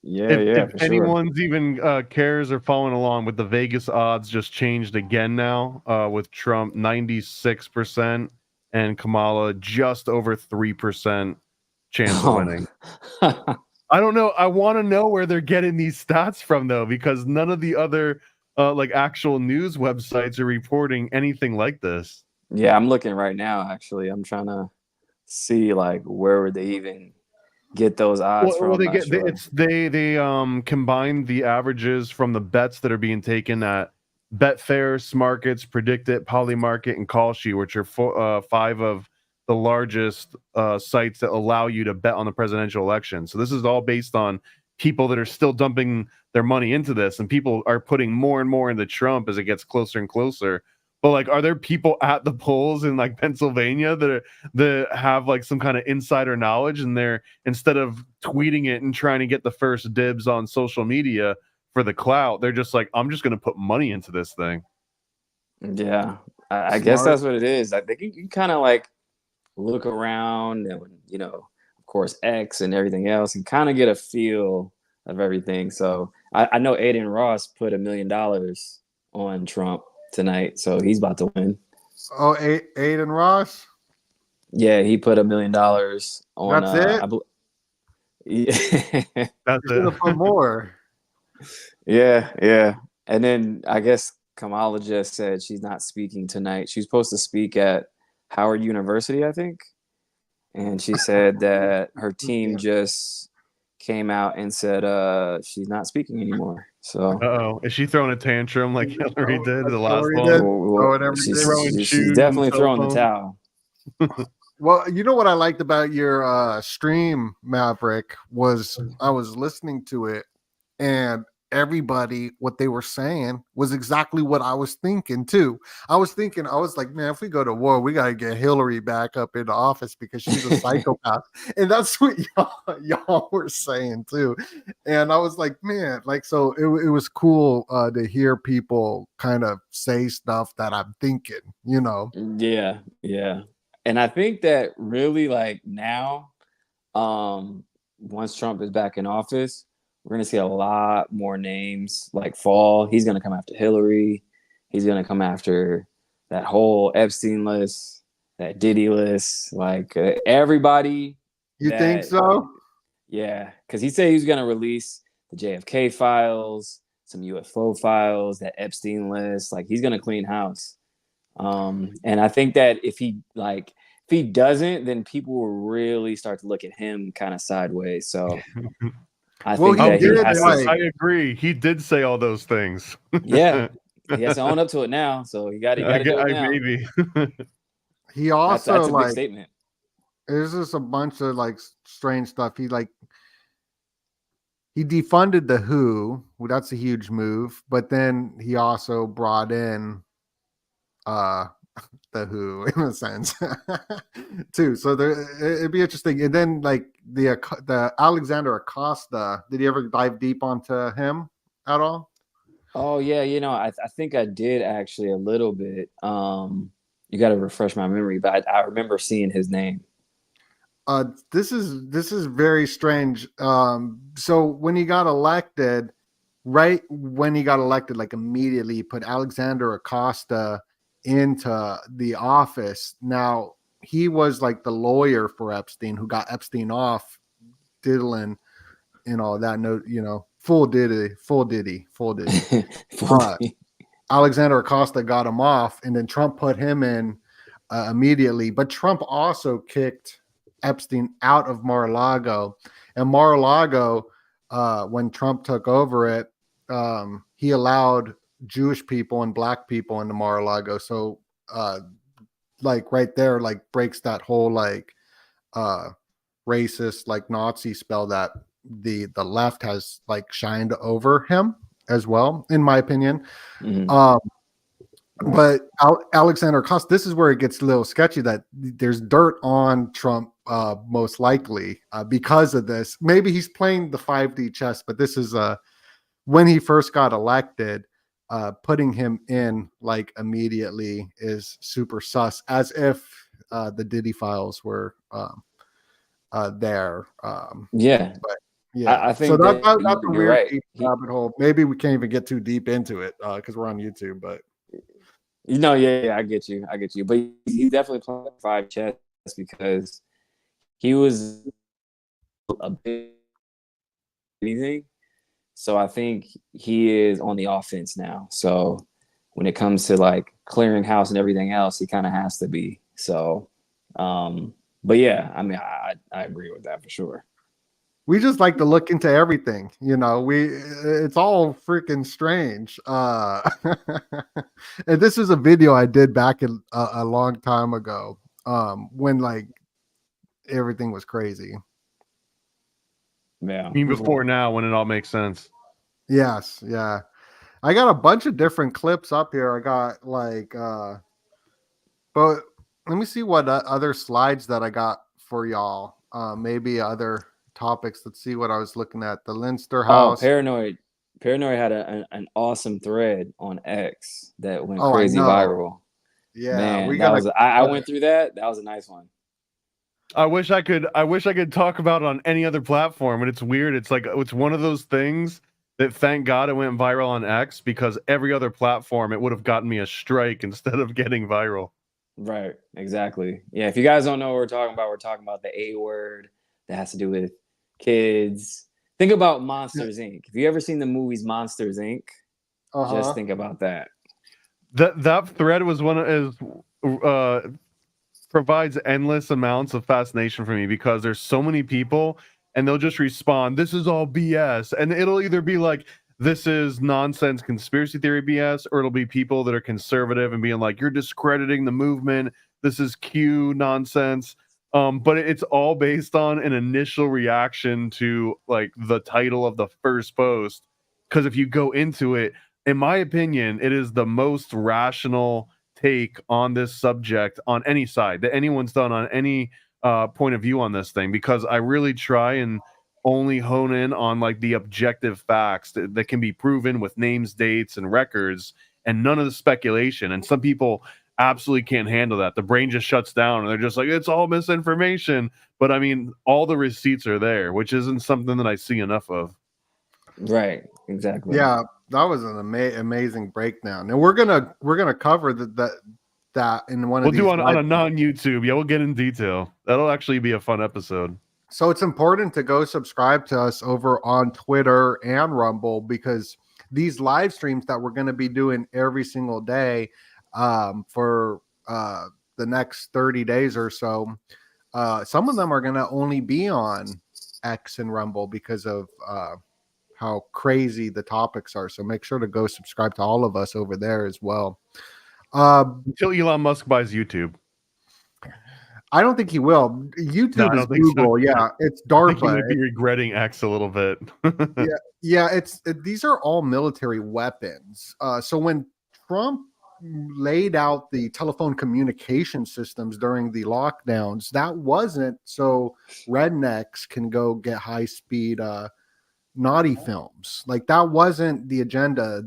Yeah, If for anyone's even cares or following along with the Vegas odds, just changed again now with Trump 96% and Kamala just over 3% chance of winning. I don't know. I want to know where they're getting these stats from, though, because none of the other like actual news websites are reporting anything like this. Yeah, I'm looking right now. Actually, I'm trying to see like where would they even get those odds from. Well, they combine the averages from the bets that are being taken at Betfair, Smarkets, Predictive, Polymarket, and Callsheet, which are 5 of the largest sites that allow you to bet on the presidential election. So this is all based on people that are still dumping their money into this, and people are putting more and more into Trump as it gets closer and closer. But like, are there people at the polls in like Pennsylvania that have like some kind of insider knowledge, and they're, instead of tweeting it and trying to get the first dibs on social media for the clout, they're just like, I'm just going to put money into this thing. Yeah, I guess that's what it is. I think you can kind of like look around and, you know, of course, X and everything else, and kind of get a feel of everything. So I know Aiden Ross put $1 million on Trump tonight, so he's about to win. Oh, Aiden Ross? Yeah, he put $1 million on. That's it? Yeah. That's it. Put more. Yeah. And then I guess Kamala just said she's not speaking tonight. She's supposed to speak at Howard University, I think. And she said that her team just came out and said she's not speaking anymore. So, is she throwing a tantrum like Hillary did the last one? She's definitely throwing the towel. Well, you know what I liked about your stream, Maverick, was I was listening to it, and everybody, what they were saying was exactly what I was thinking too. I was like, man, if we go to war, we got to get Hillary back up in the office because she's a psychopath. And that's what y'all were saying too. And I was like, man, like, so it was cool to hear people kind of say stuff that I'm thinking, you know? Yeah. And I think that really, like, now, once Trump is back in office, we're going to see a lot more names like fall. He's going to come after Hillary. He's going to come after that whole Epstein list, that Diddy list, like everybody. You think so? Yeah, because he said he was going to release the JFK files, some UFO files, that Epstein list. Like, he's going to clean house. And I think that if he doesn't, then people will really start to look at him kind of sideways. So I think that I agree. He did say all those things. Yeah. he has to own up to it now. So you got to do it now. Maybe. He also That's a big like statement. there's just a bunch of like strange stuff. He defunded the WHO. Well, that's a huge move. But then he also brought in the WHO in a sense too. So it'd be interesting. And then like the Alexander Acosta. Did you ever dive deep onto him at all? Oh yeah, I think I did actually a little bit. You got to refresh my memory, but I remember seeing his name. This is very strange. So when he got elected, like immediately he put Alexander Acosta into the office. Now he was like the lawyer for Epstein, who got Epstein off, diddling and all that. No, full diddy. Alexander Acosta got him off, and then Trump put him in immediately. But Trump also kicked Epstein out of Mar-a-Lago, and Mar-a-Lago, when Trump took over it, he allowed Jewish people and black people into Mar-a-Lago. So, like right there, like breaks that whole like racist, like Nazi spell that the left has like shined over him as well, in my opinion. But Alexander Acosta, this is where it gets a little sketchy, that there's dirt on Trump, most likely because of this. Maybe he's playing the 5D chess, but this is when he first got elected, putting him in like immediately is super sus, as if the Diddy files were there. Yeah. But yeah, I think so that's a you're weird right. deep rabbit hole. Maybe we can't even get too deep into it because we're on YouTube, but. Yeah, I get you. But he definitely played 5 chess because he was a big anything. So I think he is on the offense now. So when it comes to like clearing house and everything else, he kind of has to be. So, but yeah, I mean, I agree with that for sure. We just like to look into everything, it's all freaking strange. And this is a video I did back in a long time ago, when like everything was crazy. Yeah. I mean, before now, when it all makes sense. Yes. Yeah. I got a bunch of different clips up here. I got like, but let me see what other slides that I got for y'all. Maybe other topics. Let's see what I was looking at. The Leinster House. Paranoid had an awesome thread on X that went Oh, crazy viral. Yeah, man, I went through that. That was a nice one. I wish I could talk about it on any other platform, but it's weird. It's like it's one of those things that thank God it went viral on X, because every other platform it would have gotten me a strike instead of getting viral. Right, exactly. Yeah, if you guys don't know what we're talking about the A word that has to do with kids. Think about Monsters Inc. Have you ever seen the movies Monsters Inc? Just think about that. That thread was provides endless amounts of fascination for me, because there's so many people and they'll just respond, "This is all BS," and it'll either be like, "This is nonsense conspiracy theory BS," or it'll be people that are conservative and being like, "You're discrediting the movement. This is Q nonsense." But it's all based on an initial reaction to like the title of the first post. Because if you go into it, in my opinion, it is the most rational take on this subject on any side that anyone's done on any point of view on this thing, because I really try and only hone in on like the objective facts that can be proven with names, dates, and records, and none of the speculation. And some people absolutely can't handle that. The brain just shuts down and they're just like, it's all misinformation. But I mean, all the receipts are there, which isn't something that I see enough of. Right, exactly. Yeah, that was an amazing breakdown, and we're gonna cover that in one of these. We'll do on a non-YouTube. Yeah, we'll get in detail. That'll actually be a fun episode. So it's important to go subscribe to us over on Twitter and Rumble, because these live streams that we're going to be doing every single day for the next 30 days or so, some of them are going to only be on X and Rumble because of how crazy the topics are. So make sure to go subscribe to all of us over there as well. Until Elon Musk buys YouTube. I don't think he will. YouTube No, I is don't think so. Google. Yeah, it's I think he DARPA. might be regretting X a little bit. Yeah. These are all military weapons. So when Trump laid out the telephone communication systems during the lockdowns, that wasn't so rednecks can go get high speed naughty films. Like that wasn't the agenda.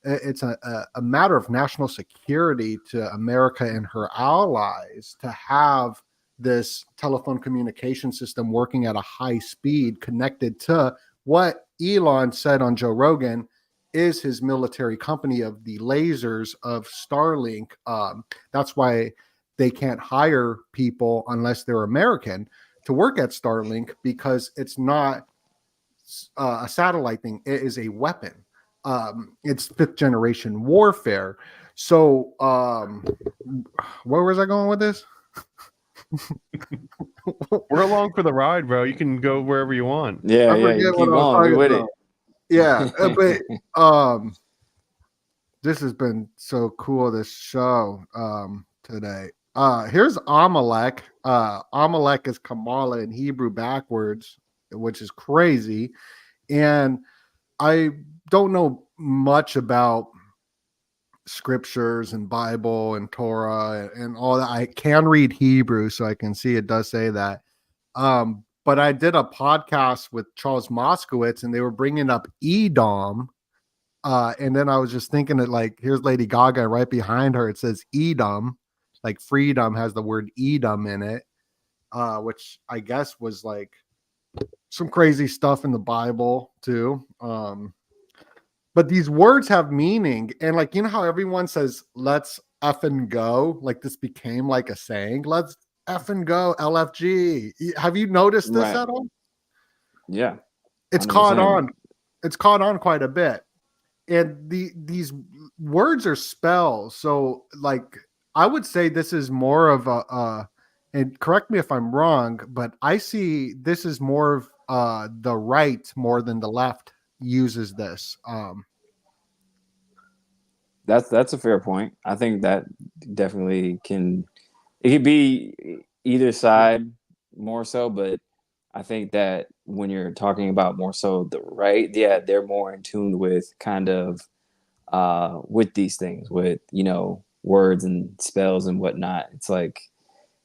It's a matter of national security to America and her allies to have this telephone communication system working at a high speed connected to what Elon said on Joe Rogan is his military company of the lasers of Starlink. That's why they can't hire people unless they're American to work at Starlink, because it's not a satellite thing. It is a weapon. It's 5th generation warfare. So where was I going with this? We're along for the ride, bro. You can go wherever you want. Yeah, I yeah. You forget keep what I was going. You talking with about. it. Yeah, but this has been so cool, this show today. Here's Amalek. Amalek is Kamala in Hebrew backwards, which is crazy. And I don't know much about scriptures and Bible and Torah and all that. I can read Hebrew, so I can see it does say that. But I did a podcast with Charles Moskowitz, and they were bringing up Edom. And then I was just thinking that, like, here's Lady Gaga right behind her. It says Edom, like freedom has the word Edom in it, which I guess was like some crazy stuff in the Bible too. But these words have meaning. And like, you know how everyone says, let's effing go? Like this became like a saying, let's effing go, LFG. Have you noticed this at all? Yeah. It's 100%. caught on. It's caught on quite a bit. And these words are spells. So like, I would say this is more of and correct me if I'm wrong, but I see this is more of the right more than the left uses this. That's a fair point. I think that definitely it could be either side more so, but I think that when you're talking about more so the right, yeah, they're more in tune with kind of with these things, with, you know, words and spells and whatnot. It's like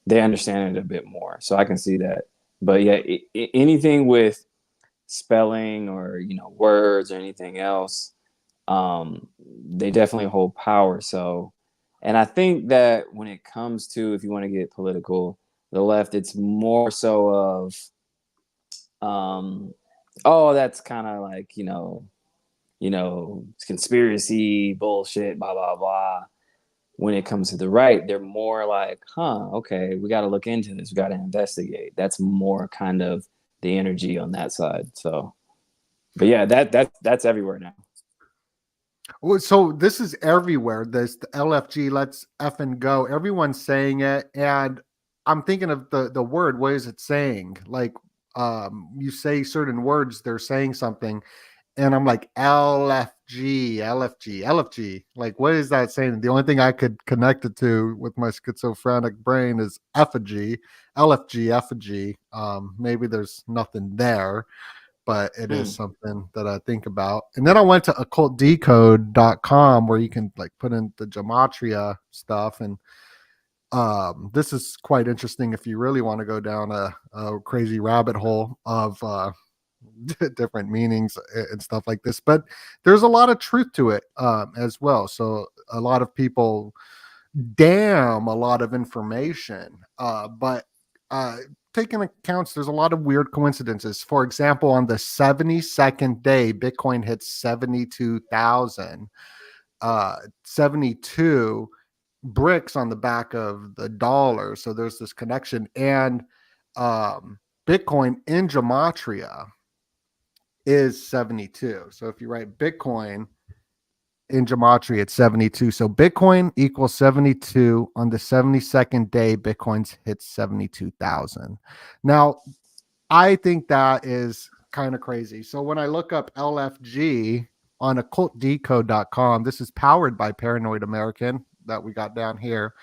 they understand it a bit more. So I can see that. But yeah, anything with spelling or, you know, words or anything else, they definitely hold power. So, and I think that when it comes to, if you want to get political, the left, it's more so of, oh, that's kind of like, you know, conspiracy bullshit, blah, blah, blah. When it comes to the right, they're more like, okay, we got to look into this. We got to investigate. That's more kind of the energy on that side. So, but yeah, that's everywhere now. Well, so this is everywhere. This the LFG, let's effing go. Everyone's saying it, and I'm thinking of the word. What is it saying? Like, you say certain words, they're saying something, and I'm like LFG, LFG, LFG. Like, what is that saying? The only thing I could connect it to with my schizophrenic brain is effigy, LFG, effigy. Maybe there's nothing there, but it is something that I think about. And then I went to occultdecode.com where you can like put in the gematria stuff. And this is quite interesting if you really want to go down a crazy rabbit hole of different meanings and stuff like this. But there's a lot of truth to it as well. So a lot of people damn a lot of information. But taking accounts, there's a lot of weird coincidences. For example, on the 72nd day, Bitcoin hits 72,000. 72 bricks on the back of the dollar. So there's this connection. And Bitcoin in gematria is 72. So if you write Bitcoin in gematria, it's 72. So Bitcoin equals 72 on the 72nd day. Bitcoin's hits 72,000. Now, I think that is kind of crazy. So when I look up LFG on occultdecode.com, this is powered by Paranoid American that we got down here.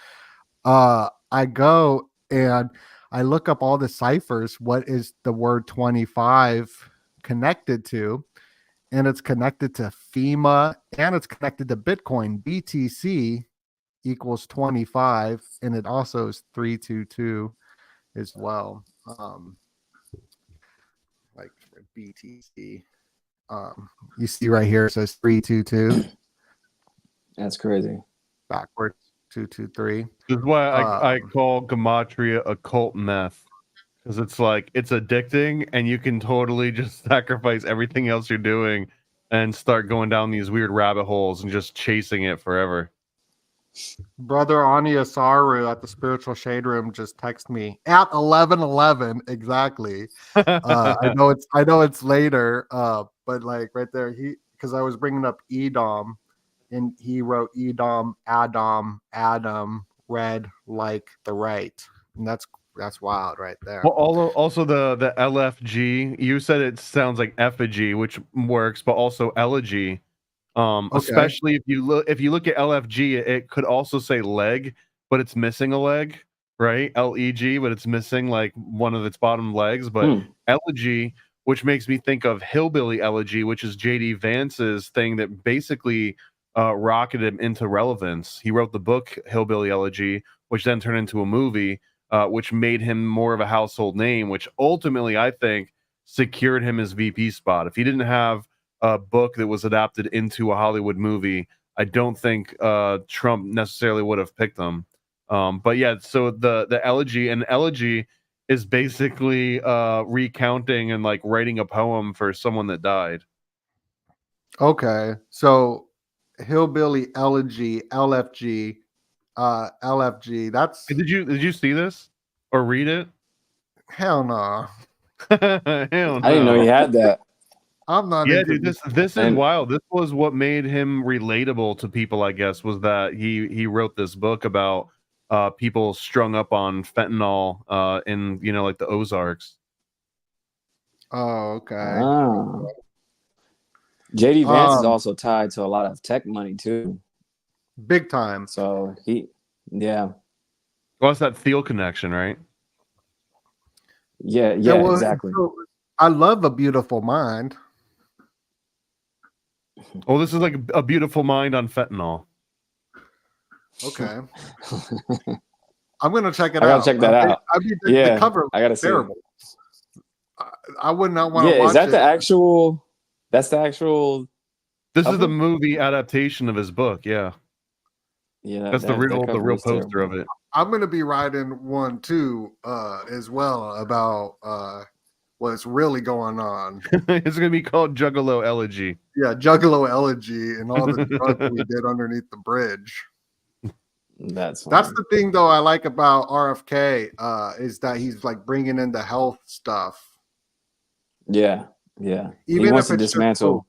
I go and I look up all the ciphers. What is the word 25 connected to? And it's connected to FEMA and it's connected to Bitcoin. BTC equals 25, and it also is 322 as well. Like for BTC, you see right here it says 322. That's crazy. Backwards 223. This is why I call gematria occult meth, because it's like it's addicting, and you can totally just sacrifice everything else you're doing and start going down these weird rabbit holes and just chasing it forever. Brother Anya Saru at the Spiritual Shade Room just texted me at 11:11 exactly. I know it's later, but like right there, because I was bringing up Edom, and he wrote Edom, Adam, red like the right, and that's wild right there. Well, also the LFG, you said it sounds like effigy, which works, but also elegy. Especially if you look at LFG, it could also say leg, but it's missing a leg, right? LEG, but it's missing like one of its bottom legs. But elegy, which makes me think of hillbilly elegy, which is JD Vance's thing that basically rocketed him into relevance. He wrote the book Hillbilly Elegy, which then turned into a movie, which made him more of a household name, which ultimately I think secured him his VP spot. If he didn't have a book that was adapted into a Hollywood movie, I don't think Trump necessarily would have picked him. But yeah, so the elegy is basically recounting and like writing a poem for someone that died. Okay, so hillbilly elegy, LFG, LFG. That's Did you see this or read it? hell no. Hell no. I didn't know he had that. I'm not. Yeah, into dude, this is wild. This was what made him relatable to people, I guess, was that he wrote this book about people strung up on fentanyl in like the Ozarks. Oh, okay. Ah. JD Vance is also tied to a lot of tech money too. Big time. So yeah. Well, it's that Thiel connection, right? Yeah, well, exactly. So I love A Beautiful Mind. Well, this is like a beautiful mind on fentanyl. Okay. I'm gonna check it I out. gotta check that out. I mean, Yeah, the cover I gotta see it. terrible. I would not want to watch is that it. the actual? That's the actual. This cover? is the movie adaptation of his book. Yeah, Yeah, that's the real poster terrible. of it. I'm gonna be writing one too, as well about what's really going on. It's gonna be called Juggalo Elegy. Yeah, Juggalo Elegy and all the drugs we did underneath the bridge. That's the thing though I like about RFK is that he's like bringing in the health stuff. Yeah. Even he wants if to it's dismantle.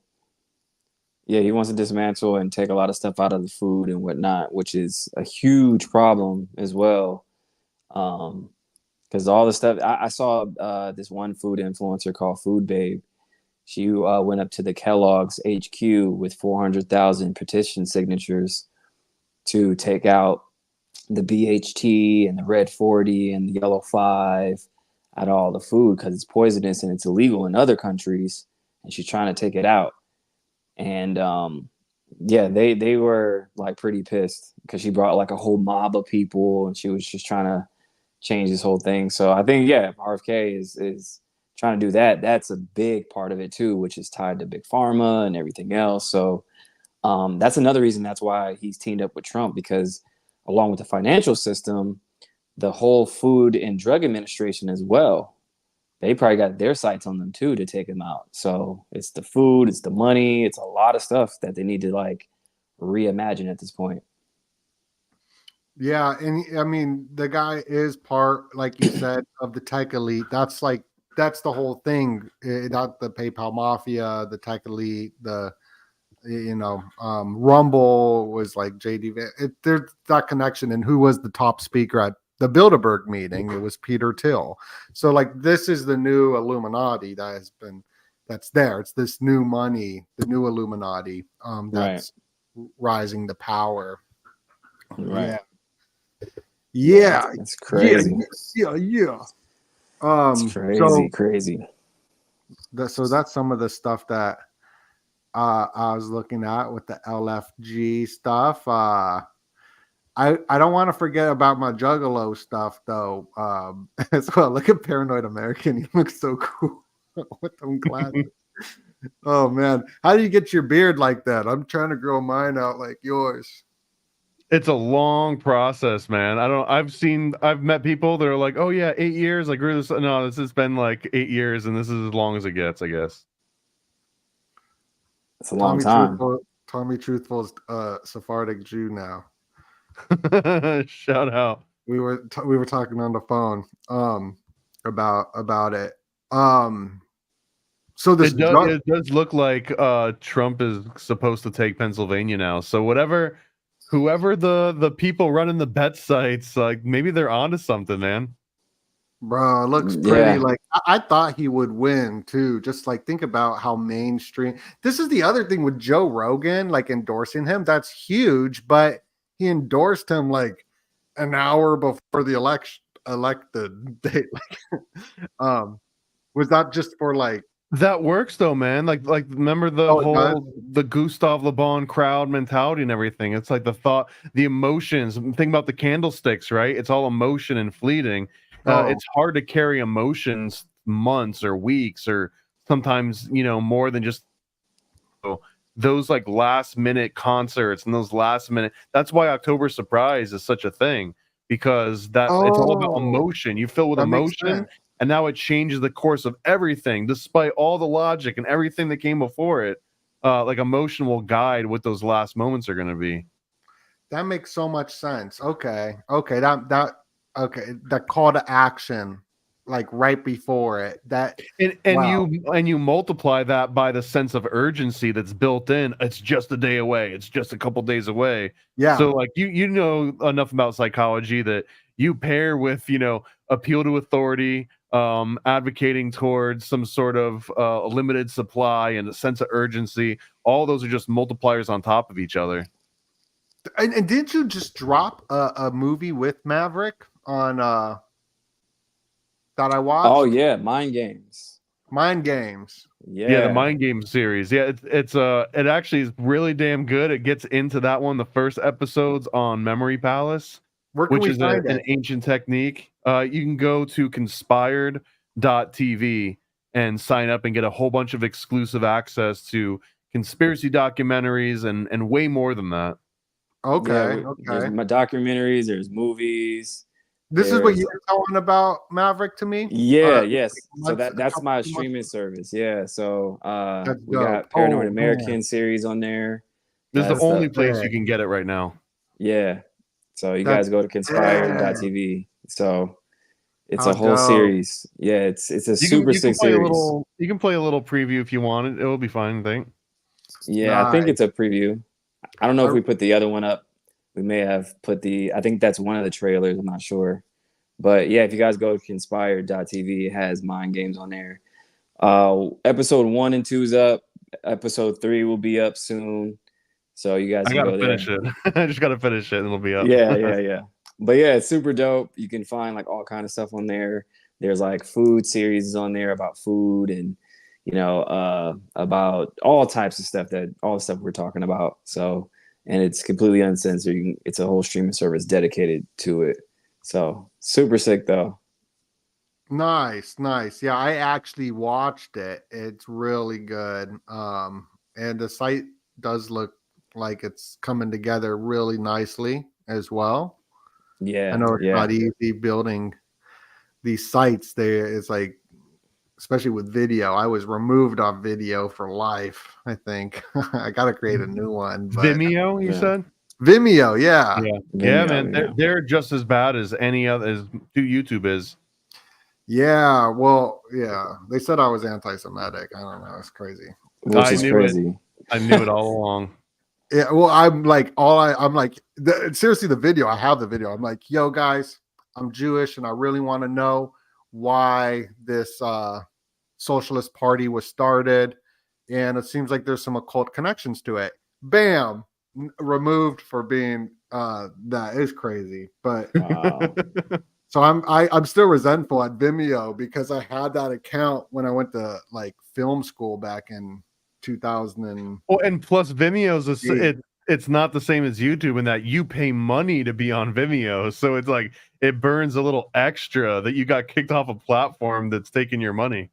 Yeah, he wants to dismantle and take a lot of stuff out of the food and whatnot, which is a huge problem as well. Because all the stuff I saw this one food influencer called Food Babe. She went up to the Kellogg's HQ with 400,000 petition signatures to take out the BHT and the Red 40 and the Yellow 5 out of all the food because it's poisonous and it's illegal in other countries. And she's trying to take it out. And they were like pretty pissed because she brought like a whole mob of people and she was just trying to change this whole thing. So I think, if RFK is trying to do that, that's a big part of it too, which is tied to big pharma and everything else. So that's another reason that's why he's teamed up with Trump, because along with the financial system, the whole Food and Drug Administration as well, they probably got their sights on them too to take him out. So it's the food, it's the money, it's a lot of stuff that they need to like reimagine at this point. Yeah, and I mean the guy is part, like you said, of the tech elite. That's the whole thing. Not the PayPal mafia, the tech elite, the Rumble was like JD. There's that connection. And who was the top speaker at the Bilderberg meeting? It was Peter Thiel. So like this is the new Illuminati that has been that's there. It's this new money, the new Illuminati, that's rising to power. Right. Yeah. That's crazy. Yeah. It's crazy. So that's some of the stuff that I was looking at with the LFG stuff. I don't want to forget about my Juggalo stuff though. As well, look at Paranoid American. He looks so cool with them glasses. Oh man, how do you get your beard like that? I'm trying to grow mine out like yours. It's a long process, man. I've met people that are like, oh yeah, 8 years. I grew this. No, this has been like 8 years, and this is as long as it gets, I guess. It's a long time. Tommy Truthful's Sephardic Jew now. Shout out. We were talking on the phone about it. So this it does look like Trump is supposed to take Pennsylvania now. So whoever the people running the bet sites, like maybe they're onto something, man. Bro, it looks pretty. Like I thought he would win too. Just like think about how mainstream. This is the other thing with Joe Rogan, like endorsing him. That's huge, but he endorsed him like an hour before the elected date. Was that just for like? That works though, man. Like remember the Gustav Le Bon crowd mentality and everything. It's like the thought, the emotions. Think about the candlesticks, right? It's all emotion and fleeting. It's hard to carry emotions months or weeks or sometimes, more than just those like last minute concerts and those last minute. That's why October Surprise is such a thing, because it's all about emotion. You fill with emotion. And now it changes the course of everything, despite all the logic and everything that came before it. Like emotion will guide what those last moments are going to be. That makes so much sense. Okay. That call to action, like right before it. You multiply that by the sense of urgency that's built in. It's just a day away. It's just a couple days away. Yeah. So like you know enough about psychology that you pair with appeal to authority. Advocating towards some sort of limited supply and a sense of urgency. All those are just multipliers on top of each other. And did you just drop a movie with Maverick on that I watched? Oh yeah, Mind Games. Yeah, the Mind Games series. Yeah, it actually is really damn good. It gets into that one. The first episode's on Memory Palace, which is an ancient technique. You can go to conspired.tv and sign up and get a whole bunch of exclusive access to conspiracy documentaries and way more than that. Okay. There's documentaries, there's movies. This is what you were telling about Maverick to me? Yes. So that's my streaming service. Yeah. So we got Paranoid American series on there. This is the only place you can get it right now. Yeah. So you guys go to conspired.tv. So it's a whole series. Yeah, it's a super sick series. You can play a little preview if you want it. It will be fine, I think. Yeah, I think it's a preview. I don't know if we put the other one up. We may have put I think that's one of the trailers. I'm not sure. But yeah, if you guys go to conspired.tv, it has Mind Games on there. Episode 1 and 2 is up. Episode 3 will be up soon. So you guys can go there. Finish it. I just gotta finish it and it'll be up. Yeah. But yeah, it's super dope. You can find like all kind of stuff on there. There's like food series on there about food and about all types of stuff all the stuff we're talking about. So, and it's completely uncensored. It's a whole streaming service dedicated to it. So super sick though. Nice. Yeah, I actually watched it. It's really good. And the site does look like it's coming together really nicely as well. Yeah, I know it's not easy building these sites. It's like, especially with video. I was removed off video for life. I think I got to create a new one. Vimeo, you said? Vimeo, yeah, man. They're just as bad as any other as YouTube is. Yeah, well, yeah. They said I was anti-Semitic. I don't know. It's crazy. Which is crazy. I knew it all along. Yeah, well, seriously, the video, I have the video. I'm like, yo, guys, I'm Jewish and I really want to know why this Socialist Party was started, and it seems like there's some occult connections to it. Bam, removed for being that is crazy. But Wow. so I'm still resentful at Vimeo because I had that account when I went to like film school back in 2000 and Well, and plus Vimeo's it's not the same as YouTube in that you pay money to be on Vimeo. So it's like it burns a little extra that you got kicked off a platform that's taking your money.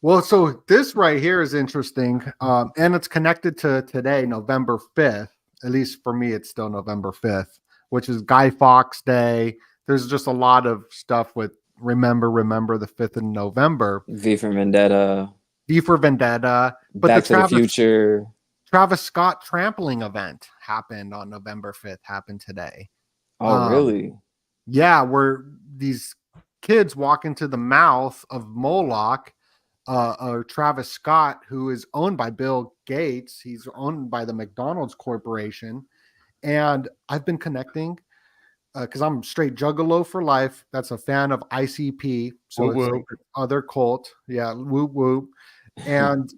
well, so this right here is interesting, and it's connected to today, November 5th. At least for me, it's still November 5th, which is Guy Fawkes Day. There's just a lot of stuff with remember the 5th of November. V for Vendetta. V for Vendetta. But Back to the Future. Travis Scott trampling event happened on November 5th, happened today. Oh, really? Yeah, where these kids walk into the mouth of Moloch, or Travis Scott, who is owned by Bill Gates. He's owned by the McDonald's Corporation. And I've been connecting because I'm straight juggalo for life. That's a fan of ICP. So Whoop, it's whoop. like other cult. Yeah, whoop whoop. And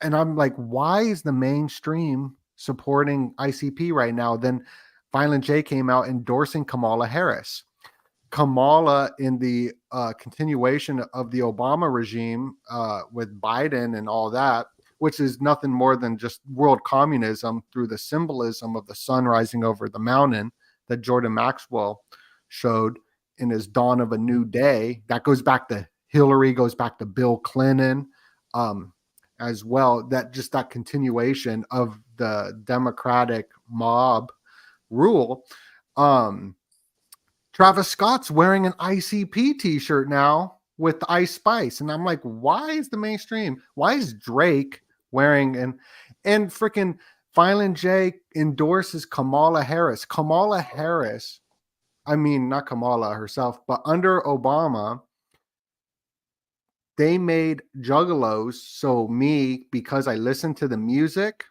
I'm like, why is the mainstream supporting ICP right now? Then Violent J came out endorsing Kamala Harris. Kamala, in the continuation of the Obama regime with Biden and all that, which is nothing more than just world communism through the symbolism of the sun rising over the mountain that Jordan Maxwell showed in his Dawn of a New Day. That goes back to Hillary, goes back to Bill Clinton as well. That just that continuation of the Democratic mob rule. Travis Scott's wearing an ICP t-shirt now with Ice Spice. And I'm like, why is the mainstream? Why is Drake wearing and freaking Violent J endorses Kamala Harris? Kamala Harris, I mean, not Kamala herself, but under Obama, they made juggalos. So me, because I listen to the music,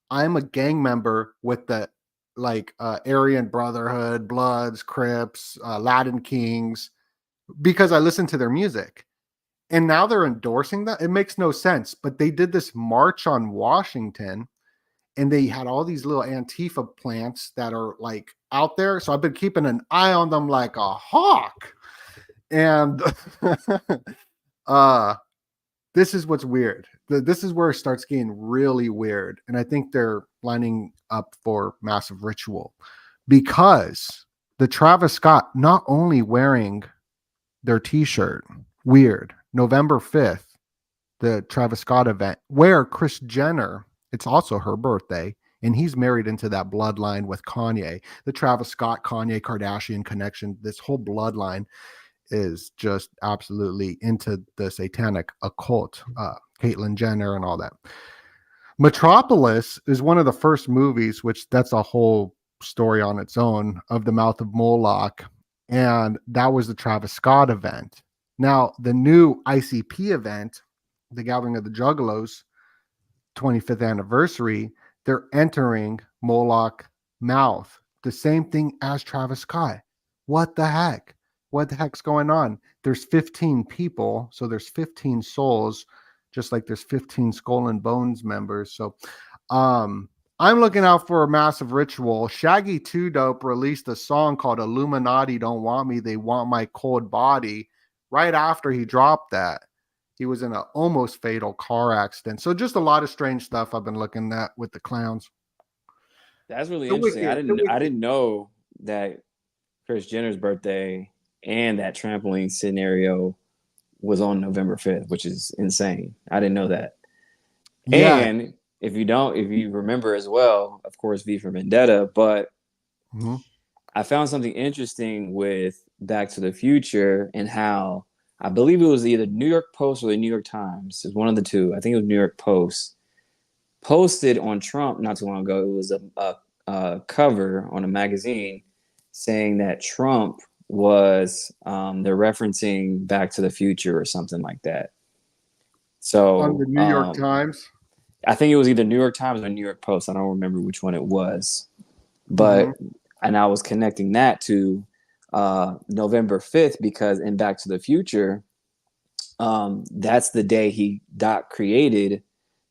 I'm a gang member with the like Aryan Brotherhood, Bloods, Crips, Latin Kings, because I listen to their music. And now they're endorsing that. It makes no sense. But they did this march on Washington, and they had all these little Antifa plants that are like out there. So I've been keeping an eye on them like a hawk. And this is what's weird. This is where it starts getting really weird. And I think they're lining up for massive ritual because the Travis Scott not only wearing their t-shirt, weird, November 5th, the Travis Scott event, where Kris Jenner, it's also her birthday, and he's married into that bloodline with Kanye. The Travis Scott, Kanye, Kardashian connection, this whole bloodline is just absolutely into the satanic occult, Caitlyn Jenner and all that. Metropolis is one of the first movies, which that's a whole story on its own, of the mouth of Moloch. And that was the Travis Scott event. Now, the new ICP event, the Gathering of the Juggalos, 25th anniversary, they're entering Moloch mouth. The same thing as Travis Scott. What the heck? What the heck's going on? There's 15 people, so there's 15 souls, just like there's 15 Skull and Bones members. So I'm looking out for a massive ritual. Shaggy 2 Dope released a song called Illuminati Don't Want Me, They Want My Cold Body. Right after he dropped that, he was in an almost fatal car accident. So just a lot of strange stuff I've been looking at with the clowns. That's really interesting. I didn't know that Kris Jenner's birthday and that trampoline scenario was on November 5th, which is insane. I didn't know that. Yeah. And if you remember as well, of course, V for Vendetta, but I found something interesting with Back to the Future and how I believe it was either New York Post or the New York Times. It's one of the two. I think it was New York Post. Posted on Trump not too long ago. It was a cover on a magazine saying that Trump was they're referencing Back to the Future or something like that. So on the New York Times, I think it was either New York Times or New York Post. I don't remember which one it was, but and I was connecting that to November 5th because in Back to the Future, that's the day Doc created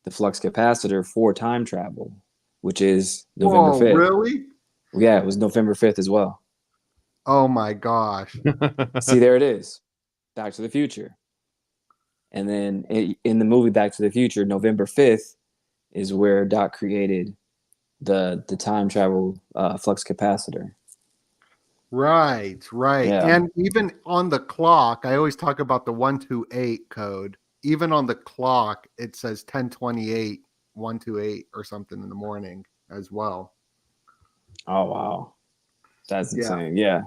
the flux capacitor for time travel, which is November 5th. Really? Yeah, it was November 5th as well. Oh my gosh. See, there it is. Back to the Future. And then in the movie Back to the Future, November 5th is where Doc created the time travel flux capacitor. Right. Yeah. And even on the clock, I always talk about the 128 code. Even on the clock, it says 1028, 128 or something in the morning as well. Oh, wow. That's Yeah. insane. Yeah.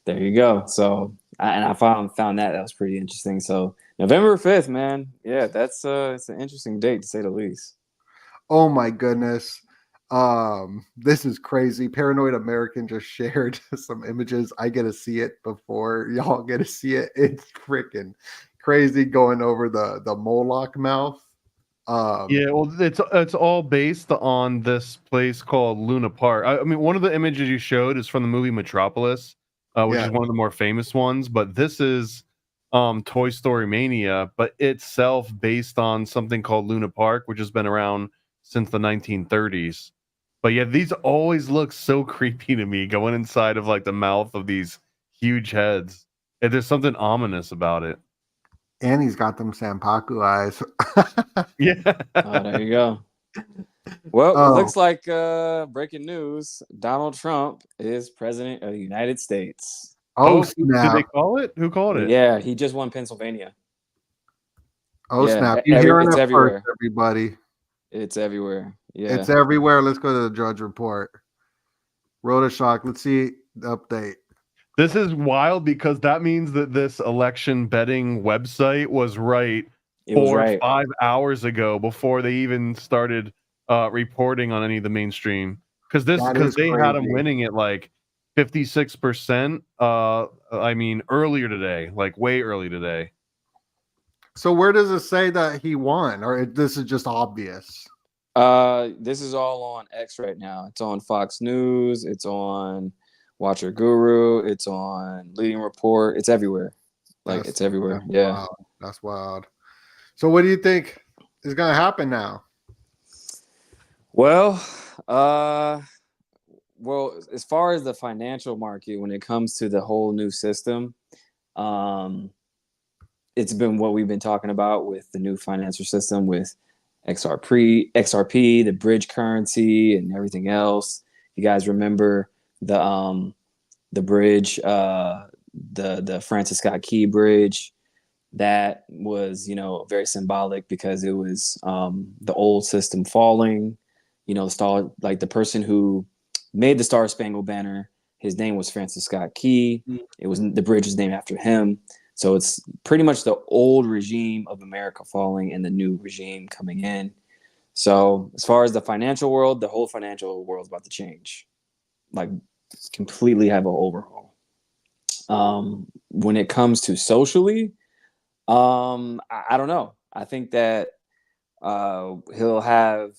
There you go. So, I found that was pretty interesting. So, November 5th, man. Yeah, that's it's an interesting date to say the least. Oh my goodness. This is crazy. Paranoid American just shared some images. I get to see it before y'all get to see it. It's freaking crazy going over the Moloch mouth. Yeah, well, it's all based on this place called Luna Park. I mean, one of the images you showed is from the movie Metropolis, which is one of the more famous ones. But this is Toy Story Mania, but itself based on something called Luna Park, which has been around since the 1930s. But yeah, these always look so creepy to me, going inside of like the mouth of these huge heads. And there's something ominous about it. And he's got them Sampaku eyes. Yeah. Oh, there you go. Well, Oh. it looks like breaking news. Donald Trump is president of the United States. Oh, Did snap. they call it? Who called it? Yeah, he just won Pennsylvania. Oh, Yeah, snap. You're hearing it's it everywhere. first, everybody. It's everywhere. Yeah. It's everywhere. Let's go to the Judge Report. Rotoshock. Let's see the update. This is wild because that means that this election betting website was right It was 4 or right. 5 hours ago before they even started reporting on any of the mainstream. Because they had them winning at like 56%. I mean, earlier today, like way early today. So where does it say that he won, or this is just obvious? This is all on X right now. It's on Fox News. It's on Watcher Guru. It's on Leading Report. It's everywhere. It's everywhere. Yeah. Wild. That's wild. So what do you think is going to happen now? Well, as far as the financial market, when it comes to the whole new system, it's been what we've been talking about with the new financial system with XRP, the bridge currency, and everything else. You guys remember the bridge, the Francis Scott Key Bridge? That was, very symbolic because it was the old system falling. The person who made the Star Spangled Banner, his name was Francis Scott Key. It was the bridge was named after him. So it's pretty much the old regime of America falling and the new regime coming in. So as far as the financial world, the whole financial world is about to change, like completely have an overhaul. When it comes to socially, I don't know. I think that he'll have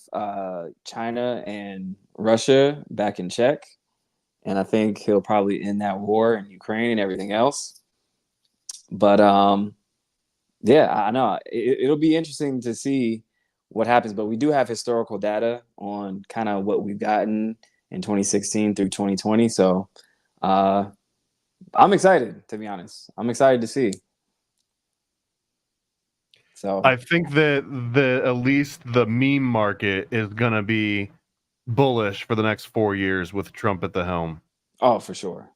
China and Russia back in check. And I think he'll probably end that war in Ukraine and everything else. But yeah, I know it'll be interesting to see what happens. But we do have historical data on kind of what we've gotten in 2016 through 2020. So I'm excited, to be honest. I'm excited to see. So I think that at least the meme market is gonna be bullish for the next 4 years with Trump at the helm. Oh, for sure.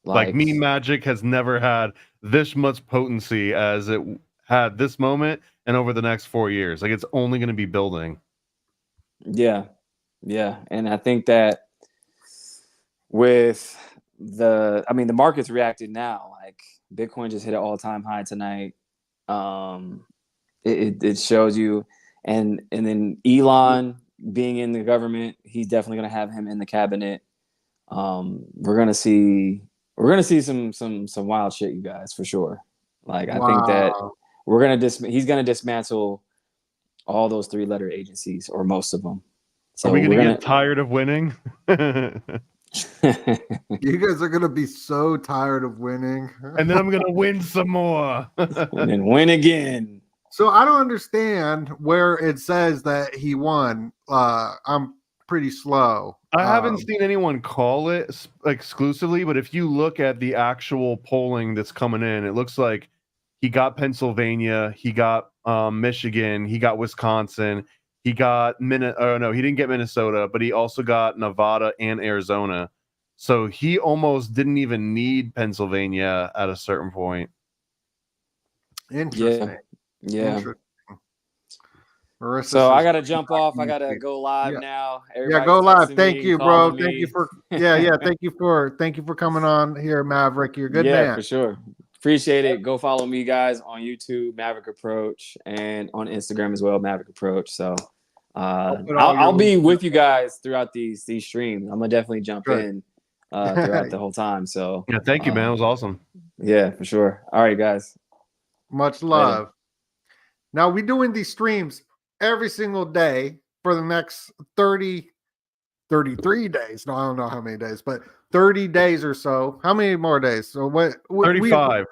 Like meme magic has never had this much potency as it had this moment and over the next 4 years. Like it's only going to be building. Yeah. And I think that with the market's reacted now. Like Bitcoin just hit an all-time high tonight. It shows you, and then Elon being in the government, he's definitely going to have him in the cabinet. We're gonna see some wild shit, you guys, for sure. Like I think that he's gonna dismantle all those 3-letter agencies or most of them. So are we gonna get tired of winning? You guys are gonna be so tired of winning. And then I'm gonna win some more. And then win again. So I don't understand where it says that he won. I'm pretty slow. I haven't seen anyone call it exclusively, but if you look at the actual polling that's coming in, it looks like he got Pennsylvania, he got Michigan, he got Wisconsin, he got he didn't get Minnesota, but he also got Nevada and Arizona. So he almost didn't even need Pennsylvania at a certain point. Interesting. Yeah. Interesting. Marissa So I says- gotta jump off. I gotta go live now. Yeah, Everybody's go live. texting Thank me, you, bro. calling Thank me. you for thank you for coming on here, Maverick. You're a good Yeah, man. for sure. Appreciate it. Go follow me guys on YouTube, Maverick Approach, and on Instagram as well, Maverick Approach. So I'll be with you guys throughout these streams. I'm gonna definitely jump in throughout the whole time. So Yeah, thank you, man. It was awesome. Yeah, for sure. All right, guys. Much love. Now we're doing these streams every single day for the next 33 days. No, I don't know how many days, but 30 days or so. How many more days? So what 35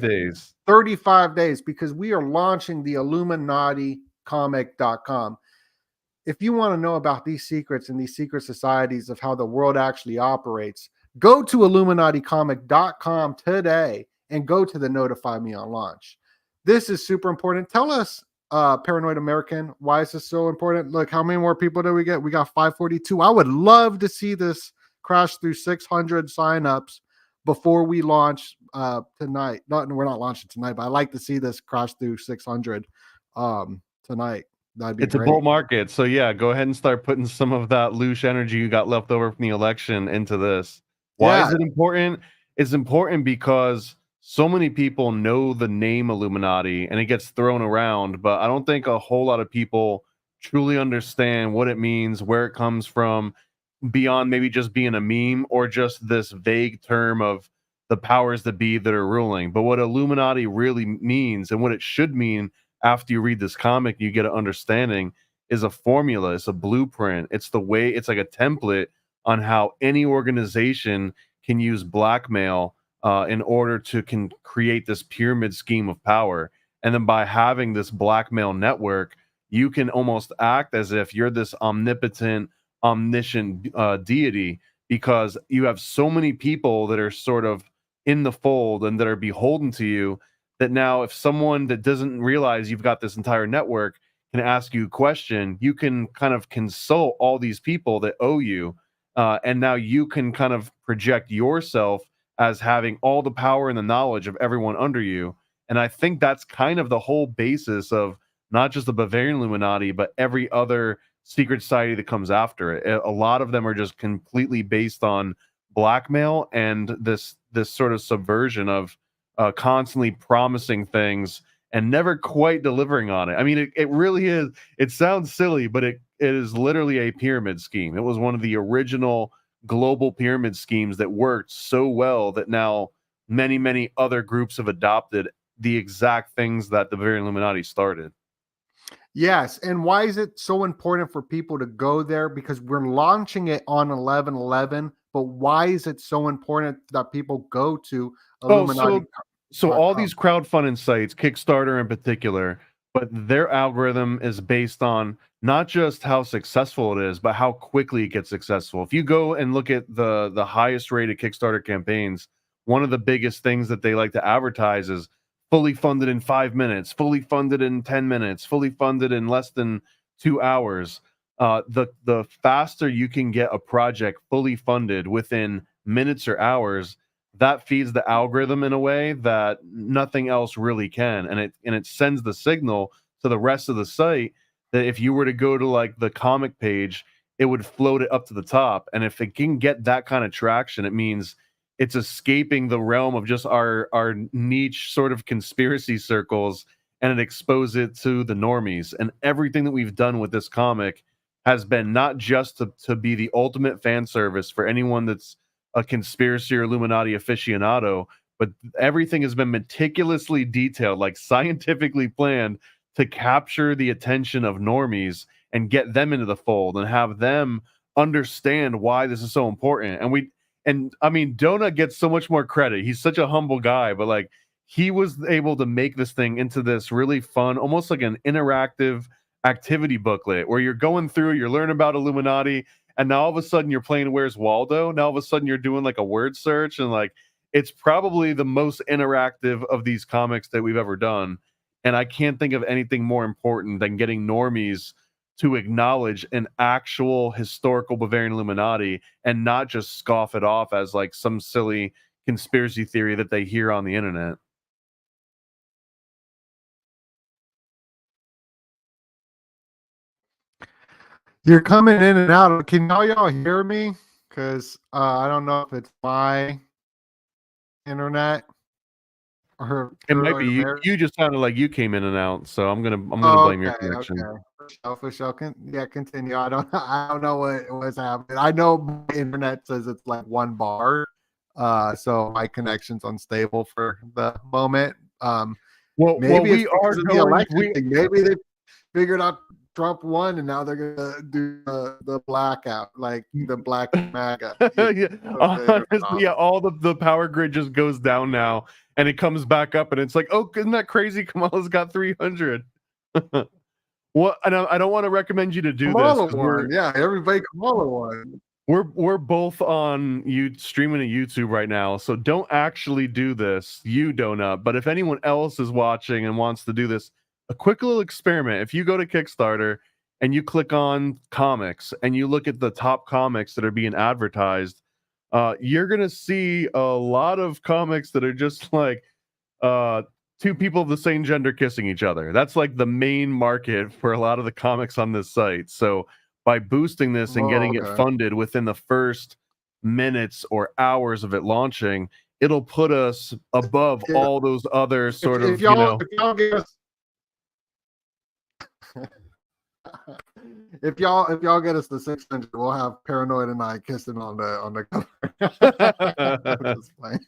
days. 35 days, because we are launching the IlluminatiComic.com. If you want to know about these secrets and these secret societies of how the world actually operates, go to IlluminatiComic.com today and go to the Notify Me on launch. This is super important. Tell us, Paranoid American, why is this so important? Look, how many more people do we get? We got 542. I would love to see this crash through 600 signups before we launch tonight. We're not launching tonight, but I like to see this crash through 600 tonight. That'd be It's great. a bull market. So yeah, go ahead and start putting some of that loose energy you got left over from the election into this. Why is it important? It's important because so many people know the name Illuminati and it gets thrown around, but I don't think a whole lot of people truly understand what it means, where it comes from, beyond maybe just being a meme or just this vague term of the powers that be that are ruling. But what Illuminati really means and what it should mean after you read this comic, you get an understanding, is a formula, it's a blueprint, it's the way, it's like a template on how any organization can use blackmail in order to create this pyramid scheme of power. And then by having this blackmail network, you can almost act as if you're this omnipotent, omniscient deity, because you have so many people that are sort of in the fold and that are beholden to you, that now if someone that doesn't realize you've got this entire network can ask you a question, you can kind of consult all these people that owe you. And now you can kind of project yourself as having all the power and the knowledge of everyone under you. And I think that's kind of the whole basis of not just the Bavarian Illuminati, but every other secret society that comes after it. A lot of them are just completely based on blackmail and this sort of subversion of constantly promising things and never quite delivering on it. I mean, it really is. It sounds silly, but it is literally a pyramid scheme. It was one of the original global pyramid schemes that worked so well that now many, many other groups have adopted the exact things that the Bavarian Illuminati started. Yes. And why is it so important for people to go there? Because we're launching it on 11/11, but why is it so important that people go to Illuminati? So all these crowdfunding sites, Kickstarter in particular, but their algorithm is based on not just how successful it is, but how quickly it gets successful. If you go and look at the highest rated Kickstarter campaigns, one of the biggest things that they like to advertise is fully funded in 5 minutes, fully funded in 10 minutes, fully funded in less than 2 hours. The faster you can get a project fully funded within minutes or hours, that feeds the algorithm in a way that nothing else really can. And it sends the signal to the rest of the site that if you were to go to like the comic page, it would float it up to the top. And if it can get that kind of traction, it means it's escaping the realm of just our niche sort of conspiracy circles, and it exposes it to the normies. And everything that we've done with this comic has been not just to be the ultimate fan service for anyone that's a conspiracy or Illuminati aficionado, but everything has been meticulously detailed, like scientifically planned, to capture the attention of normies and get them into the fold and have them understand why this is so important. And I mean, Donut gets so much more credit. He's such a humble guy, but like he was able to make this thing into this really fun, almost like an interactive activity booklet where you're going through, you're learning about Illuminati, and now all of a sudden you're playing Where's Waldo. Now all of a sudden you're doing like a word search, and like it's probably the most interactive of these comics that we've ever done. And I can't think of anything more important than getting normies to acknowledge an actual historical Bavarian Illuminati and not just scoff it off as like some silly conspiracy theory that they hear on the internet. You're coming in and out. Can y'all hear me? Because I don't know if it's my internet or It might be you. You just sounded like you came in and out, so I'm gonna blame your connection. Okay. For sure. Continue. I don't know what's happening. I know my internet says it's like 1 bar, so my connection's unstable for the moment. Maybe we are doing the election thing. Maybe they figured out Trump won, and now they're gonna do the blackout, like the black MAGA. Honestly, yeah, all the power grid just goes down now, and it comes back up, and it's like, oh, isn't that crazy? Kamala's got 300. Well, and I don't want to recommend you to do Kamala this. won. Yeah, everybody Kamala won. We're both on streaming to YouTube right now, so don't actually do this. You donut, but if anyone else is watching and wants to do this, a quick little experiment. If you go to Kickstarter and you click on comics and you look at the top comics that are being advertised, you're gonna see a lot of comics that are just like 2 people of the same gender kissing each other. That's like the main market for a lot of the comics on this site. So by boosting this and getting it funded within the first minutes or hours of it launching, it'll put us above all those other sort of, if y'all get us, if y'all get us to 600, we'll have Paranoid and I kissing on the cover. I'm just playing.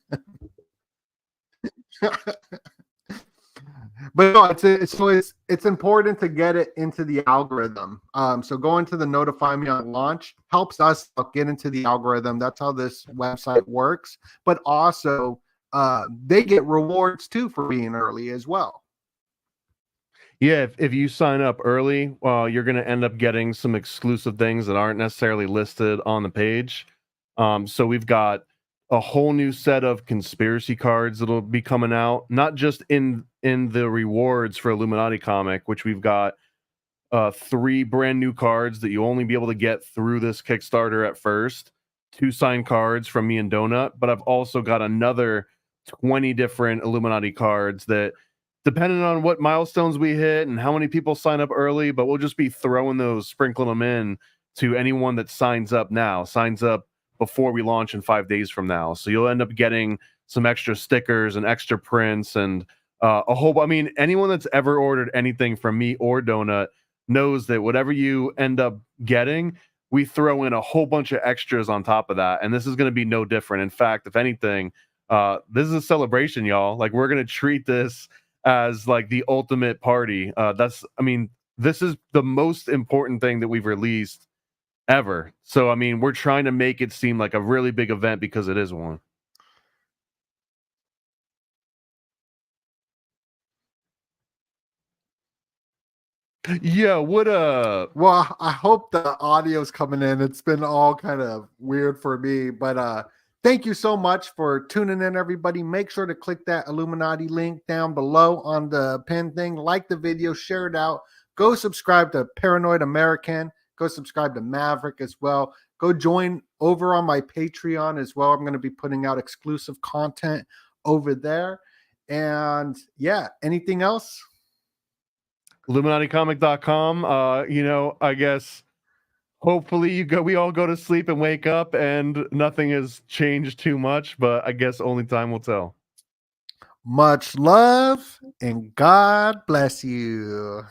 But no, it's important to get it into the algorithm. So going to the notify me on launch helps us get into the algorithm. That's how this website works. But also, they get rewards too for being early as well. Yeah, if you sign up early, you're going to end up getting some exclusive things that aren't necessarily listed on the page. So we've got a whole new set of conspiracy cards that'll be coming out, not just in the rewards for Illuminati comic, which we've got 3 brand new cards that you only be able to get through this Kickstarter at first, 2 signed cards from me and Donut, but I've also got another 20 different Illuminati cards that, depending on what milestones we hit and how many people sign up early, but we'll just be throwing those, sprinkling them in to anyone that signs up before we launch in 5 days from now. So you'll end up getting some extra stickers and extra prints and anyone that's ever ordered anything from me or Donut knows that whatever you end up getting, we throw in a whole bunch of extras on top of that. And this is going to be no different. In fact, if anything, this is a celebration, y'all. Like, we're going to treat this as like the ultimate party. This is the most important thing that we've released ever. So, we're trying to make it seem like a really big event because it is one. Yeah, what Well, I hope the audio's coming in. It's been all kind of weird for me, but thank you so much for tuning in, everybody. Make sure to click that Illuminati link down below on the pin thing. Like the video, share it out. Go subscribe to Paranoid American. Go subscribe to Maverick as well. Go join over on my Patreon as well. I'm going to be putting out exclusive content over there. And yeah, anything else? IlluminatiComic.com. I guess hopefully we all go to sleep and wake up and nothing has changed too much, but I guess only time will tell. Much love and God bless you.